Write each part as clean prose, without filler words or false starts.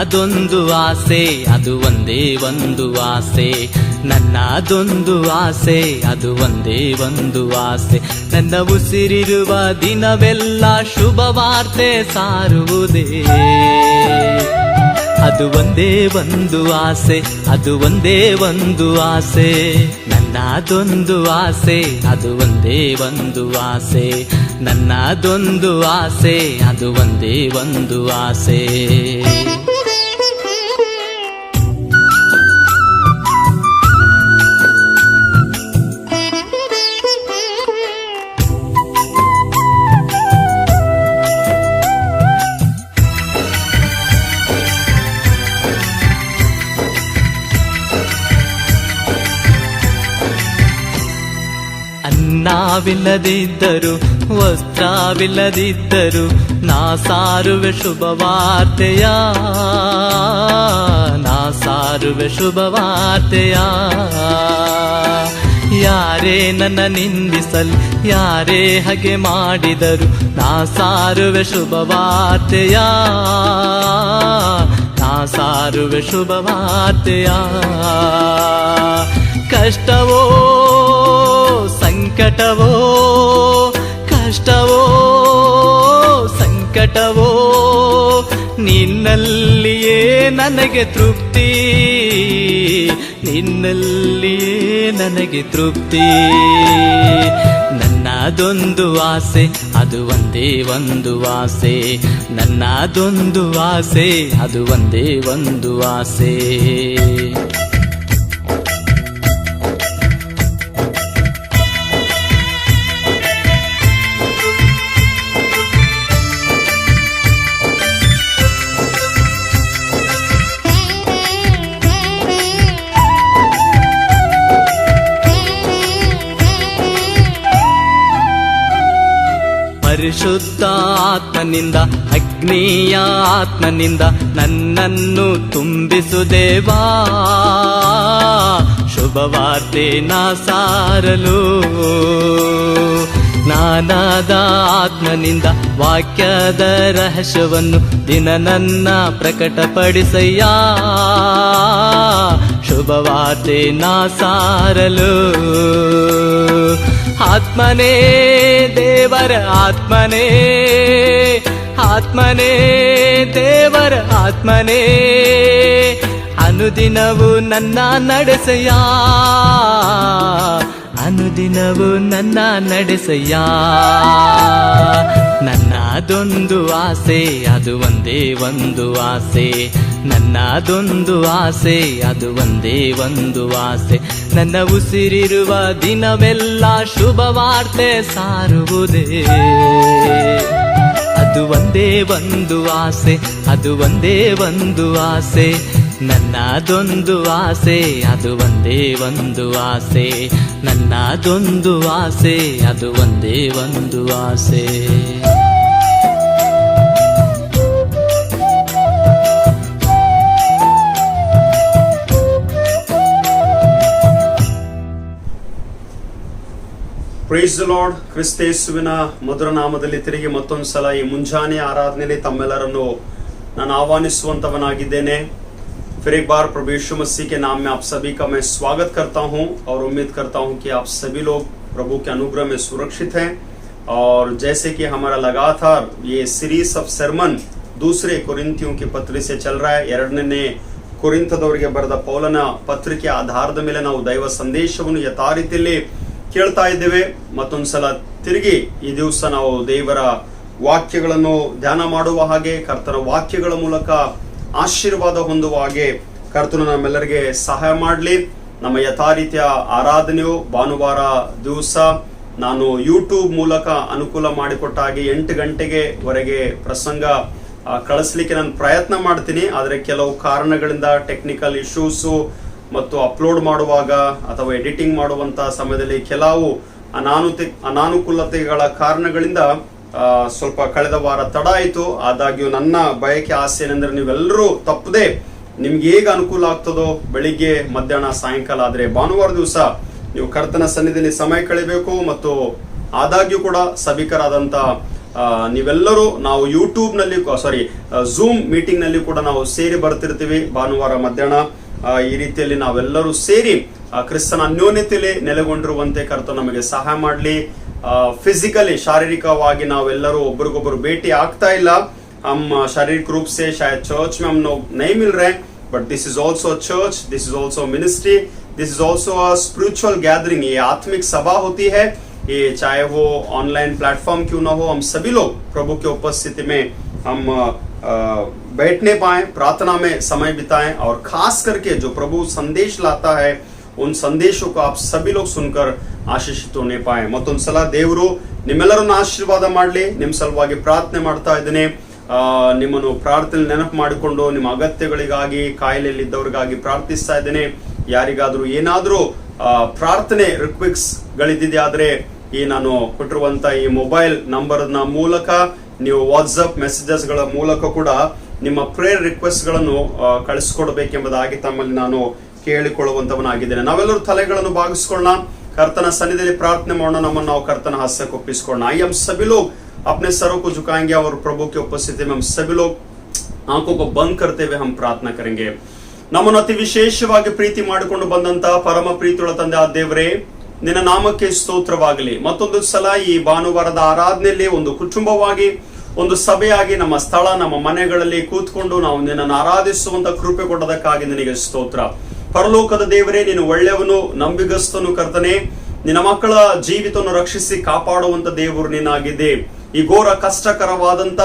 ನನ್ನದೊಂದು ಆಸೆ ಅದು ಒಂದೇ ಒಂದು ಆಸೆ, ನನ್ನದೊಂದು ಆಸೆ ಅದು ಒಂದೇ ಒಂದು ಆಸೆ. ನನ್ನ ಉಸಿರಿರುವ ದಿನವೆಲ್ಲ ಶುಭ ವಾರ್ತೆ ಸಾರುವುದೇ, ಅದು ಒಂದೇ ಒಂದು ಆಸೆ, ಅದು ಒಂದೇ ಒಂದು ಆಸೆ. ನನ್ನದೊಂದು ಆಸೆ ಅದು ಒಂದೇ ಒಂದು ಆಸೆ, ನನ್ನದೊಂದು ಆಸೆ ಅದು ಒಂದೇ ಒಂದು ಆಸೆ. ಅನ್ನವಿಲ್ಲದಿದ್ದರು ವಸ್ತ್ರವಿಲ್ಲದಿದ್ದರು ನಾ ಸಾರುವೆ ಶುಭವಾರ್ತೆಯ, ನಾ ಸಾರುವೆ ಶುಭವಾರ್ತೆಯ. ಯಾರೇ ನನ್ನ ನಿಂದಿಸಲಿ, ಯಾರೇ ಹಾಗೆ ಮಾಡಿದರು ನಾ ಸಾರುವೆ ಶುಭವಾರ್ತೆಯ, ನಾ ಸಾರುವೆ ಶುಭವಾರ್ತೆಯ. ಕಷ್ಟವೋ ಸಂಕಟವೋ, ಕಷ್ಟವೋ ಸಂಕಟವೋ, ನಿನ್ನಲ್ಲಿಯೇ ನನಗೆ ತೃಪ್ತಿ, ನಿನ್ನಲ್ಲಿಯೇ ನನಗೆ ತೃಪ್ತಿ. ನನ್ನದೊಂದು ಆಸೆ ಅದು ಒಂದೇ ಒಂದು ಆಸೆ, ನನ್ನದೊಂದು ಆಸೆ ಅದು ಒಂದೇ ಒಂದು ಆಸೆ. ಪರಿಶುದ್ಧ ಆತ್ಮನಿಂದ ಅಗ್ನಿಯ ಆತ್ಮನಿಂದ ನನ್ನನ್ನು ತುಂಬಿಸು ದೇವಾ, ಶುಭವಾರ್ತೆ ನಾ ಸಾರಲು. ಜ್ಞಾನದ ಆತ್ಮನಿಂದ ವಾಕ್ಯದ ರಹಸ್ಯವನ್ನು ದಿನ ನನ್ನ ಪ್ರಕಟಪಡಿಸಯ್ಯ, ಶುಭವಾರ್ತೆ ನಾ ಸಾರಲು. ಆತ್ಮನೇ ದೇವರ ಆತ್ಮನೇ, ಆತ್ಮನೇ ದೇವರ ಆತ್ಮನೇ, ಅನುದಿನವೂ ನನ್ನ ನಡೆಸಯ್ಯ, ಅನುದಿನವೂ ನನ್ನ ನಡೆಸಯ್ಯ. ನನ್ನದೊಂದು ಆಸೆ ಅದು ಒಂದೇ ಒಂದು ಆಸೆ, ನನ್ನದೊಂದು ಆಸೆ ಅದು ಒಂದೇ ಒಂದು ಆಸೆ. ನನ್ನ ಉಸಿರಿರುವ ದಿನವೆಲ್ಲ ಶುಭ ವಾರ್ತೆ ಸಾರುವುದೇ, ಅದು ಒಂದೇ ಒಂದು ಆಸೆ, ಅದು ಒಂದೇ ಒಂದು ಆಸೆ. ನನ್ನದೊಂದು ಆಸೆ ಅದು ಒಂದೇ ಒಂದು ಆಸೆ, ನನ್ನದೊಂದು ಆಸೆ ಅದು ಒಂದೇ ಒಂದು ಆಸೆ. Praise the Lord. ಕ್ರಿಸ್ತೇಸುವಿನ ಮಧುರ ನಾಮದಲ್ಲಿ ತಿರುಗಿ ಮತ್ತೊಂದು ಸಲ ಈ ಮುಂಜಾನೆ ಆರಾಧನೆಯಲ್ಲಿ ತಮ್ಮೆಲ್ಲರನ್ನು ನಾನು ಆಹ್ವಾನಿಸುವಂತವನಾಗಿದ್ದೇನೆ. फिर एक बार प्रभु यीशु मसीह के नाम में आप सभी का मैं स्वागत करता हूं और उम्मीद करता हूं कि आप सभी लोग प्रभु के अनुग्रह में सुरक्षित हैं. और जैसे कि हमारा लगातार ये सीरीज ऑफ सर्मन दूसरे कोरिंथियों के पत्र से चल रहा है, ಎರಡನೇ ಕೊರಿಂಥದವರಿಗೆ ಬರೆದ ಪೌಲನ ಪತ್ರಿಕೆ ಆಧಾರದ ಮೇಲೆ ನಾವು ದೈವ ಸಂದೇಶವನ್ನು ಯಥಾ ರೀತಿಯಲ್ಲಿ ಕೇಳ್ತಾ ಇದ್ದೇವೆ. ಮತ್ತೊಂದ್ಸಲ ತಿರುಗಿ ಈ ದಿವಸ ನಾವು ದೇವರ ವಾಕ್ಯಗಳನ್ನು ಧ್ಯಾನ ಮಾಡುವ ಹಾಗೆ, ಕರ್ತನ ವಾಕ್ಯಗಳ ಮೂಲಕ ಆಶೀರ್ವಾದ ಹೊಂದುವ ಹಾಗೆ ಕರ್ತನು ನಮ್ಮೆಲ್ಲರಿಗೆ ಸಹಾಯ ಮಾಡಲಿ. ನಮ್ಮ ಯಥಾ ರೀತಿಯ ಆರಾಧನೆಯು ಭಾನುವಾರ ದಿವಸ ನಾನು ಯೂಟ್ಯೂಬ್ ಮೂಲಕ ಅನುಕೂಲ ಮಾಡಿಕೊಟ್ಟ ಹಾಗೆ 8 ಗಂಟೆಗೆ ವರೆಗೆ ಪ್ರಸಂಗ ಕಳಿಸ್ಲಿಕ್ಕೆ ನಾನು ಪ್ರಯತ್ನ ಮಾಡ್ತೀನಿ. ಆದರೆ ಕೆಲವು ಕಾರಣಗಳಿಂದ, ಟೆಕ್ನಿಕಲ್ ಇಶ್ಯೂಸು ಮತ್ತು ಅಪ್ಲೋಡ್ ಮಾಡುವಾಗ ಅಥವಾ ಎಡಿಟಿಂಗ್ ಮಾಡುವಂತ ಸಮಯದಲ್ಲಿ ಕೆಲವು ಅನಾನುಕೂಲತೆಗಳ ಕಾರಣಗಳಿಂದ ಸ್ವಲ್ಪ ಕಳೆದ ವಾರ ತಡ ಆಯಿತು. ಆದಾಗ್ಯೂ ನನ್ನ ಬಯಕೆ ಆಸೆ ಏನೆಂದ್ರೆ ನೀವೆಲ್ಲರೂ ತಪ್ಪದೆ ನಿಮ್ಗೆ ಹೇಗೆ ಅನುಕೂಲ ಆಗ್ತದೋ ಬೆಳಿಗ್ಗೆ, ಮಧ್ಯಾಹ್ನ, ಸಾಯಂಕಾಲ, ಆದರೆ ಭಾನುವಾರ ದಿವಸ ನೀವು ಕರ್ತನ ಸನ್ನಿಧಿಯಲ್ಲಿ ಸಮಯ ಕಳಿಬೇಕು. ಮತ್ತು ಆದಾಗ್ಯೂ ಕೂಡ ಸಭಿಕರಾದಂತ ನೀವೆಲ್ಲರೂ ನಾವು ಯೂಟ್ಯೂಬ್ ನಲ್ಲಿ ಝೂಮ್ ಮೀಟಿಂಗ್ ನಲ್ಲಿ ಕೂಡ ನಾವು ಸೇರಿ ಬರ್ತಿರ್ತೀವಿ ಭಾನುವಾರ ಮಧ್ಯಾಹ್ನ. ಈ ರೀತಿಯಲ್ಲಿ ನಾವೆಲ್ಲರೂ ಸೇರಿ ಕ್ರಿಸ್ತನ ಅನ್ಯೋನ್ಯತೆಯಲ್ಲಿ ನೆಲೆಗೊಂಡಿರುವಂತೆ ಕರ್ತನು ನಮಗೆ ಸಹಾಯ ಮಾಡಲಿ. ಫಿಸಿಕಲಿ ಶಾರೀರಿಕವಾಗಿ ನಾವೆಲ್ಲರೂ ಒಬ್ರಿಗೊಬ್ರು ಭೇಟಿ ಆಗ್ತಾ ಇಲ್ಲ. हम शारीरिक रूप से शायद चर्च में हम लोग नहीं मिल रहे, but this is also church, this is also ministry, this is also a spiritual gathering. ये आत्मिक सभा होती है, ये चाहे वो ऑनलाइन प्लेटफॉर्म क्यों ना हो, हम सभी लोग प्रभु के उपस्थिति में हम बैठने पाए, प्रार्थना में समय बिताएं, और खास करके जो प्रभु संदेश लाता है उन संदेशों को आप सभी लोग सुनकर ಆಶೀಷಿತ होने पाए. ಮತ್ತೊಂದು ಸಲ ದೇವರು ನಿಮ್ಮೆಲ್ಲರನ್ನ ಆಶೀರ್ವಾದ ಮಾಡಲಿ. ನಿಮ್ಮ ಸಲುವಾಗಿ ಪ್ರಾರ್ಥನೆ ಮಾಡ್ತಾ ಇದ್ದೇನೆ. ನಿಮ್ಮನ್ನು ಪ್ರಾರ್ಥನೆ ನೆನಪು ಮಾಡಿಕೊಂಡು ನಿಮ್ಮ ಅಗತ್ಯಗಳಿಗಾಗಿ, ಕಾಯಿಲೆಯಲ್ಲಿದ್ದವರಿಗಾಗಿ ಪ್ರಾರ್ಥಿಸ್ತಾ ಇದ್ದೇನೆ. ಯಾರಿಗಾದ್ರೂ ಏನಾದ್ರೂ ಪ್ರಾರ್ಥನೆ ರಿಕ್ವೆಸ್ಟ್ ಗಳಿದ್ದಿದೆ ಆದ್ರೆ ಈ ನಾನು ಕೊಟ್ಟಿರುವಂತ ಈ ಮೊಬೈಲ್ ನಂಬರ್ ನ ಮೂಲಕ ನೀವು ವಾಟ್ಸ್ಆಪ್ ಮೆಸೇಜಸ್ ಗಳ ಮೂಲಕ ಕೂಡ ನಿಮ್ಮ ಪ್ರೇಯರ್ ರಿಕ್ವೆಸ್ಟ್ ಗಳನ್ನು ಕಳಿಸ್ಕೊಡ್ಬೇಕೆಂಬುದಾಗಿ ತಮ್ಮಲ್ಲಿ ನಾನು ಕೇಳಿಕೊಳ್ಳುವಂತವನಾಗಿದ್ದೇನೆ. ನಾವೆಲ್ಲರೂ ತಲೆಗಳನ್ನು ಬಾಗಿಸ್ಕೊಳ್ಳೋಣ, ಕರ್ತನ ಸನ್ನಿಧಿಯಲ್ಲಿ ಪ್ರಾರ್ಥನೆ ಮಾಡೋಣ, ನಮ್ಮನ್ನು ನಾವು ಕರ್ತನ ಹಸ್ತಕ್ಕೆ ಒಪ್ಪಿಸ್ಕೊಳ್ಳೋಣ. हम सभी लोग अपने सरों को झुकाएंगे और प्रभु की उपस्थिति में हम सभी लोग आंखों को बंद करते हुए हम प्रार्थना करेंगे. ನಮ್ಮನ್ನು ಅತಿ ವಿಶೇಷವಾಗಿ ಪ್ರೀತಿ ಮಾಡಿಕೊಂಡು ಬಂದಂತ ಪರಮ ಪ್ರೀತಿಯುಳ್ಳ ತಂದೆ ಆ ದೇವರೇ, ನಿನ್ನ ನಾಮಕ್ಕೆ ಸ್ತೋತ್ರವಾಗಲಿ. ಮತ್ತೊಂದು ಸಲ ಈ ಭಾನುವಾರದ ಆರಾಧನೆಯಲ್ಲಿ ಒಂದು ಕುಟುಂಬವಾಗಿ, ಒಂದು ಸಭೆಯಾಗಿ ನಮ್ಮ ಸ್ಥಳ, ನಮ್ಮ ಮನೆಗಳಲ್ಲಿ ಕೂತ್ಕೊಂಡು ನಾವು ನಿನ್ನನ್ನು ಆರಾಧಿಸುವಂತ ಕೃಪೆ ಕೊಡೋದಕ್ಕಾಗಿ ನಿನಗೆ ಸ್ತೋತ್ರ. ಪರಲೋಕದ ದೇವರೇ, ನೀನು ಒಳ್ಳೆಯವನು, ನಂಬಿಗಸ್ತನು ಕರ್ತನೆ. ನಿನ್ನ ಮಕ್ಕಳ ಜೀವಿತವನ್ನು ರಕ್ಷಿಸಿ ಕಾಪಾಡುವಂತ ದೇವರು ನೀನಾಗಿದೆ. ಈ ಘೋರ ಕಷ್ಟಕರವಾದಂತ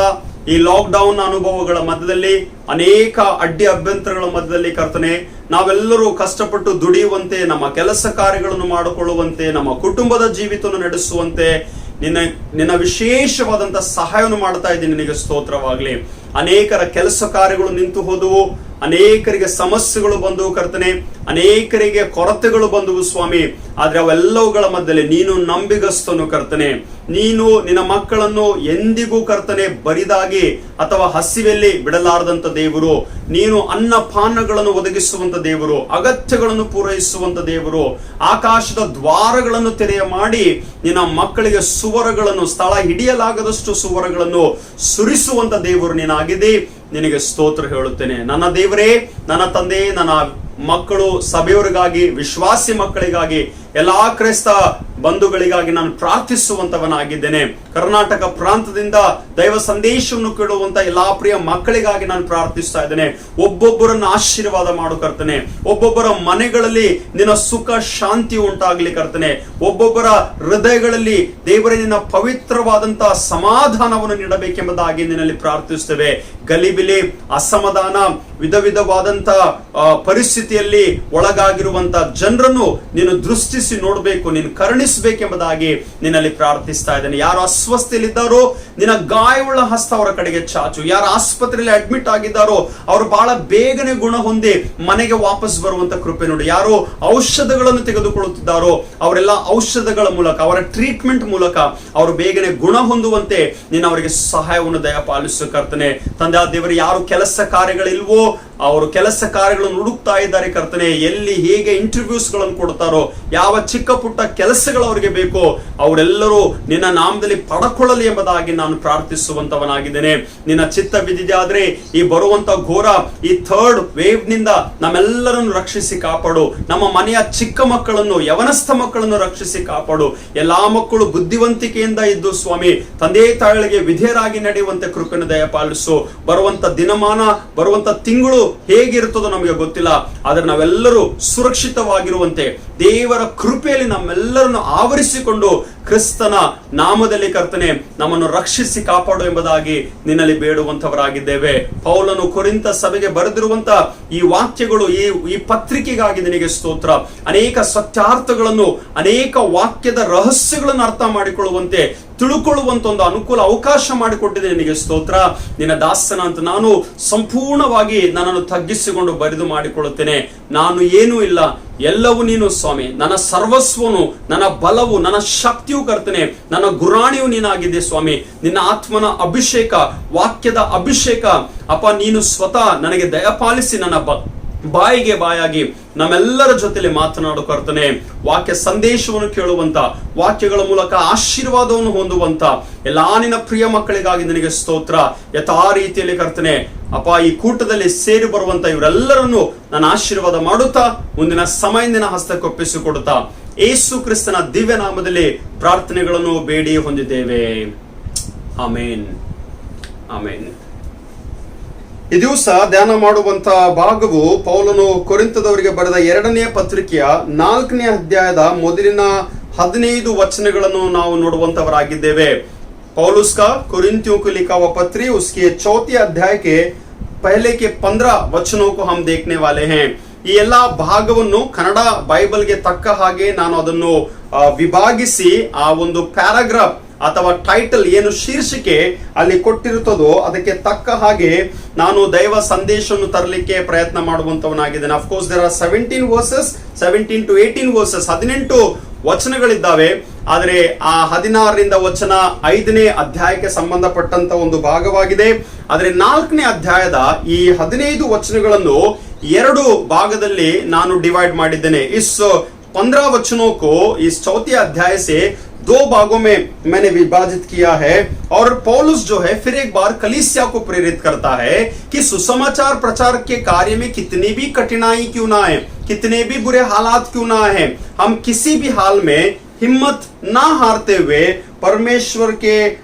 ಈ ಲಾಕ್ ಡೌನ್ ಅನುಭವಗಳ ಮಧ್ಯದಲ್ಲಿ, ಅನೇಕ ಅಡ್ಡಿ ಅಭ್ಯಂತರಗಳ ಮಧ್ಯದಲ್ಲಿ ಕರ್ತನೆ, ನಾವೆಲ್ಲರೂ ಕಷ್ಟಪಟ್ಟು ದುಡಿಯುವಂತೆ, ನಮ್ಮ ಕೆಲಸ ಕಾರ್ಯಗಳನ್ನು ಮಾಡಿಕೊಳ್ಳುವಂತೆ, ನಮ್ಮ ಕುಟುಂಬದ ಜೀವಿತವನ್ನು ನಡೆಸುವಂತೆ ನಿನ್ನ ವಿಶೇಷವಾದಂತ ಸಹಾಯವನ್ನು ಮಾಡ್ತಾ ಇದ್ದೀನಿ. ನಿನಗೆ ಸ್ತೋತ್ರವಾಗ್ಲಿ. ಅನೇಕರ ಕೆಲಸ ಕಾರ್ಯಗಳು ನಿಂತು ಹೋದವು, ಅನೇಕರಿಗೆ ಸಮಸ್ಯೆಗಳು ಬಂದವು ಕರ್ತನೆ, ಅನೇಕರಿಗೆ ಕೊರತೆಗಳು ಬಂದವು ಸ್ವಾಮಿ. ಆದ್ರೆ ಅವೆಲ್ಲವುಗಳ ಮಧ್ಯದಲ್ಲಿ ನೀನು ನಂಬಿಗಸ್ತನು ಕರ್ತನೆ. ನೀನು ನಿನ್ನ ಮಕ್ಕಳನ್ನು ಎಂದಿಗೂ ಕರ್ತನೆ ಬರಿದಾಗಿ ಅಥವಾ ಹಸಿವೆಯಲ್ಲಿ ಬಿಡಲಾರದಂತ ದೇವರು. ನೀನು ಅನ್ನ ಪಾನಗಳನ್ನು ಒದಗಿಸುವಂತ ದೇವರು, ಅಗತ್ಯಗಳನ್ನು ಪೂರೈಸುವಂತ ದೇವರು. ಆಕಾಶದ ದ್ವಾರಗಳನ್ನು ತೆರೆಯ ಮಾಡಿ ನಿನ್ನ ಮಕ್ಕಳಿಗೆ ಸುವರಗಳನ್ನು, ಸ್ಥಳ ಹಿಡಿಯಲಾಗದಷ್ಟು ಸುವರಗಳನ್ನು ಸುರಿಸುವಂತ ದೇವರು ನೀನಾಗಿದೆ. ನಿನಗೆ ಸ್ತೋತ್ರ ಹೇಳುತ್ತೇನೆ. ನನ್ನ ದೇವರೇ, ನನ್ನ ತಂದೆ, ನನ್ನ ಮಕ್ಕಳು, ಸಭೆಯವರಿಗಾಗಿ, ವಿಶ್ವಾಸಿ ಮಕ್ಕಳಿಗಾಗಿ, ಎಲ್ಲಾ ಕ್ರೈಸ್ತ ಬಂಧುಗಳಿಗಾಗಿ ನಾನು ಪ್ರಾರ್ಥಿಸುವಂತವನಾಗಿದ್ದೇನೆ. ಕರ್ನಾಟಕ ಪ್ರಾಂತದಿಂದ ದೈವ ಸಂದೇಶವನ್ನು ಕೇಳುವಂತ ಎಲ್ಲಾ ಪ್ರಿಯ ಮಕ್ಕಳಿಗಾಗಿ ನಾನು ಪ್ರಾರ್ಥಿಸ್ತಾ ಇದ್ದೇನೆ. ಒಬ್ಬೊಬ್ಬರನ್ನು ಆಶೀರ್ವಾದ ಮಾಡು ಕರ್ತನೆ. ಒಬ್ಬೊಬ್ಬರ ಮನೆಗಳಲ್ಲಿ ನಿನ್ನ ಸುಖ ಶಾಂತಿ ಉಂಟಾಗ್ಲಿ ಕರ್ತನೆ. ಒಬ್ಬೊಬ್ಬರ ಹೃದಯಗಳಲ್ಲಿ ದೇವರೇ ನಿನ್ನ ಪವಿತ್ರವಾದಂತ ಸಮಾಧಾನವನ್ನು ನೀಡಬೇಕೆಂಬುದಾಗಿ ನಿನ್ನಲ್ಲಿ ಪ್ರಾರ್ಥಿಸ್ತೇವೆ. ಗಲಿಬಿಲಿ, ಅಸಮಾಧಾನ, ವಿಧ ವಿಧವಾದಂತ ಪರಿಸ್ಥಿತಿಯಲ್ಲಿ ಒಳಗಾಗಿರುವಂತ ಜನರನ್ನು ನೀನು ದೃಷ್ಟಿಸಿ ನೋಡಬೇಕು, ನೀನು ಕರುಣಿಸಬೇಕೆಂಬುದಾಗಿ ನಿನ್ನಲ್ಲಿ ಪ್ರಾರ್ಥಿಸ್ತಾ ಇದ್ದೇನೆ. ಯಾರು ಅಸ್ವಸ್ಥೆಯಲ್ಲಿದ್ದಾರೋ ನಿನ್ನ ಗಾಯವುಳ್ಳ ಹಸ್ತ ಅವರ ಕಡೆಗೆ ಚಾಚು. ಯಾರು ಆಸ್ಪತ್ರೆಯಲ್ಲಿ ಅಡ್ಮಿಟ್ ಆಗಿದ್ದಾರೋ ಅವರು ಬಹಳ ಬೇಗನೆ ಗುಣ ಹೊಂದಿ ಮನೆಗೆ ವಾಪಸ್ ಬರುವಂತ ಕೃಪೆ ನೋಡಿ. ಯಾರು ಔಷಧಗಳನ್ನು ತೆಗೆದುಕೊಳ್ಳುತ್ತಿದ್ದಾರೋ ಅವರೆಲ್ಲ ಔಷಧಗಳ ಮೂಲಕ, ಅವರ ಟ್ರೀಟ್ಮೆಂಟ್ ಮೂಲಕ ಅವರು ಬೇಗನೆ ಗುಣ ಹೊಂದುವಂತೆ ನೀನು ಅವರಿಗೆ ಸಹಾಯವನ್ನು ದಯಪಾಲಿಸು ಕರ್ತನೆ. ತಂದೆ ಆ ದೇವರು, ಯಾರು ಕೆಲಸ ಕಾರ್ಯಗಳಿಲ್ವೋ ಅವರು ಕೆಲಸ ಕಾರ್ಯಗಳನ್ನು ಹುಡುಕ್ತಾ ಇದ್ದಾರೆ ಕರ್ತನೆ. ಎಲ್ಲಿ ಹೇಗೆ ಇಂಟರ್ವ್ಯೂಸ್ ಗಳನ್ನು ಕೊಡ್ತಾರೋ, ಯಾವ ಚಿಕ್ಕ ಪುಟ್ಟ ಕೆಲಸಗಳು ಅವರಿಗೆ ಬೇಕೋ ಅವರೆಲ್ಲರೂ ನಿನ್ನ ನಾಮದಲ್ಲಿ ಪಡಕೊಳ್ಳಲಿ ಎಂಬುದಾಗಿ ನಾನು ಪ್ರಾರ್ಥಿಸುವಂತವನಾಗಿದ್ದೇನೆ. ನಿನ್ನ ಚಿತ್ತ ಬಿದ್ದಿದೆ ಆದ್ರೆ ಈ ಬರುವಂತ ಘೋರ ಈ ಥರ್ಡ್ ವೇವ್ ನಿಂದ ನಮ್ಮೆಲ್ಲರನ್ನು ರಕ್ಷಿಸಿ ಕಾಪಾಡು. ನಮ್ಮ ಮನೆಯ ಚಿಕ್ಕ ಮಕ್ಕಳನ್ನು, ಯವನಸ್ಥ ಮಕ್ಕಳನ್ನು ರಕ್ಷಿಸಿ ಕಾಪಾಡು. ಎಲ್ಲಾ ಮಕ್ಕಳು ಬುದ್ಧಿವಂತಿಕೆಯಿಂದ ಇದ್ದು ಸ್ವಾಮಿ ತಂದೆ ತಾಯಿಗಳಿಗೆ ವಿಧೇಯರಾಗಿ ನಡೆಯುವಂತೆ ಕೃಪೆಯನ್ನು ದಯಪಾಲಿಸು. ಬರುವಂತ ದಿನಮಾನ, ಬರುವಂತ ತಿಂಗಳು ಹೇಗಿರುತ್ತದೋ ನಮಗೆ ಗೊತ್ತಿಲ್ಲ, ಆದ್ರೆ ನಾವೆಲ್ಲರೂ ಸುರಕ್ಷಿತವಾಗಿರುವಂತೆ ದೇವರ ಕೃಪೆಯಲ್ಲಿ ನಮ್ಮೆಲ್ಲರನ್ನು ಆವರಿಸಿಕೊಂಡು ಕ್ರಿಸ್ತನ ನಾಮದಲ್ಲಿ ಕರ್ತನೆ ನಮ್ಮನ್ನು ರಕ್ಷಿಸಿ ಕಾಪಾಡು ಎಂಬುದಾಗಿ ನಿನ್ನಲ್ಲಿ ಬೇಡುವಂತವರಾಗಿದ್ದೇವೆ. ಪೌಲನು ಕೊರಿಂಥ ಸಭೆಗೆ ಬರೆದಿರುವಂತ ಈ ವಾಕ್ಯಗಳು, ಈ ಪತ್ರಿಕೆಗಾಗಿ ನಿನಗೆ ಸ್ತೋತ್ರ. ಅನೇಕ ಸತ್ಯಾರ್ಥಗಳನ್ನು, ಅನೇಕ ವಾಕ್ಯದ ರಹಸ್ಯಗಳನ್ನು ಅರ್ಥ ಮಾಡಿಕೊಳ್ಳುವಂತೆ, ತಿಳುಕೊಳ್ಳುವಂತ ಒಂದು ಅನುಕೂಲ ಅವಕಾಶ ಮಾಡಿಕೊಟ್ಟಿದೆ ನಿನಗೆ ಸ್ತೋತ್ರ. ನಿನ್ನ ದಾಸನ ಅಂತ ನಾನು ಸಂಪೂರ್ಣವಾಗಿ ನನ್ನನ್ನು ತಗ್ಗಿಸಿಕೊಂಡು ಬರೆದು ಮಾಡಿಕೊಳ್ಳುತ್ತೇನೆ. ನಾನು ಏನೂ ಇಲ್ಲ, ಎಲ್ಲವೂ ನೀನು ಸ್ವಾಮಿ. ನನ್ನ ಸರ್ವಸ್ವನು, ನನ್ನ ಬಲವು, ನನ್ನ ಶಕ್ತಿಯು ಕರ್ತನೆ, ನನ್ನ ಗುರಾಣಿಯು ನೀನಾಗಿದೆ ಸ್ವಾಮಿ. ನಿನ್ನ ಆತ್ಮನ ಅಭಿಷೇಕ, ವಾಕ್ಯದ ಅಭಿಷೇಕ ಅಪ್ಪ ನೀನು ಸ್ವತಃ ನನಗೆ ದಯಪಾಲಿಸಿ ಬಾಯಿಗೆ ಬಾಯಾಗಿ ನಮ್ಮೆಲ್ಲರ ಜೊತೆಲಿ ಮಾತನಾಡು ಕರ್ತನೆ. ವಾಕ್ಯ ಸಂದೇಶವನ್ನು ಕೇಳುವಂತ, ವಾಕ್ಯಗಳ ಮೂಲಕ ಆಶೀರ್ವಾದವನ್ನು ಹೊಂದುವಂತ ಎಲ್ಲಾ ನಿನ್ನ ಪ್ರಿಯ ಮಕ್ಕಳಿಗಾಗಿ ನಿನಗೆ ಸ್ತೋತ್ರ. ಯಥಾ ರೀತಿಯಲ್ಲಿ ಕರ್ತನೆ ಅಪ್ಪ, ಈ ಕೂಟದಲ್ಲಿ ಸೇರಿ ಬರುವಂತ ಇವರೆಲ್ಲರನ್ನು ನಾನು ಆಶೀರ್ವಾದ ಮಾಡುತ್ತಾ ಮುಂದಿನ ಸಮಯದಿಂದ ಹಸ್ತಕ್ಕೊಪ್ಪಿಸಿಕೊಡುತ್ತಾ ಯೇಸು ಕ್ರಿಸ್ತನ ದಿವ್ಯ ನಾಮದಲ್ಲಿ ಪ್ರಾರ್ಥನೆಗಳನ್ನು ಬೇಡಿ ಹೊಂದಿದ್ದೇವೆ. ಆಮೇನ್, ಆಮೇನ್. ಈ ದಿವಸ ಧ್ಯಾನ ಮಾಡುವಂತ ಭಾಗವು ಪೌಲನು ಕೊರಿಂಥದವರಿಗೆ ಬರೆದ 2ನೇ ಪತ್ರಿಕೆಯ 4ನೇ ಅಧ್ಯಾಯದ ಮೊದಲಿನ 15 ವಚನಗಳನ್ನು ನಾವು ನೋಡುವಂತವರಾಗಿದ್ದೇವೆ. पौलुस का कोरिन्थियों को लिखा हुआ पत्री उसके 4 अध्याय के पहले के 15 वचनों को हम देखने वाले हैं. ಈ ಎಲ್ಲಾ ಭಾಗವನ್ನು ಕನ್ನಡ ಬೈಬಲ್ಗೆ ತಕ್ಕ ಹಾಗೆ ನಾನು ಅದನ್ನು ವಿಭಾಗಿಸಿ ಆ ಒಂದು ಪ್ಯಾರಾಗ್ರಾಫ್ ಅಥವಾ ಟೈಟಲ್ ಏನು ಶೀರ್ಷಿಕೆ ಅಲ್ಲಿ ಕೊಟ್ಟಿರುತ್ತದೋ ಅದಕ್ಕೆ ತಕ್ಕ ಹಾಗೆ ನಾನು ದೈವ ಸಂದೇಶವನ್ನು ತರಲಿಕ್ಕೆ ಪ್ರಯತ್ನ ಮಾಡುವಂತವನಾಗಿದ್ದೇನೆ. Of course there are 17 verses 17 to 18 verses 18 ವಚನಗಳಿದ್ದಾವೆ. ಆದರೆ ಆ 16ರಿಂದ ವಚನ 5ನೇ ಅಧ್ಯಾಯಕ್ಕೆ ಸಂಬಂಧಪಟ್ಟಂತ ಒಂದು ಭಾಗವಾಗಿದೆ. ಆದರೆ 4ನೇ ಅಧ್ಯಾಯದ ಈ 15 ವಚನಗಳನ್ನು 2 ಭಾಗದಲ್ಲಿ ನಾನು ಡಿವೈಡ್ ಮಾಡಿದ್ದೇನೆ. इस 15 वचनों को इस 4 अध्याय से 2 भागों में मैंने विभाजित किया है. और पौलुस जो है फिर एक बार कलीसिया को प्रेरित करता है कि सुसमाचार प्रचार के कार्य में कितनी भी कठिनाई क्यों ना आए, कितने भी बुरे हालात क्यों ना आए, हम किसी भी हाल में हिम्मत ना हारते हुए परमेश्वर के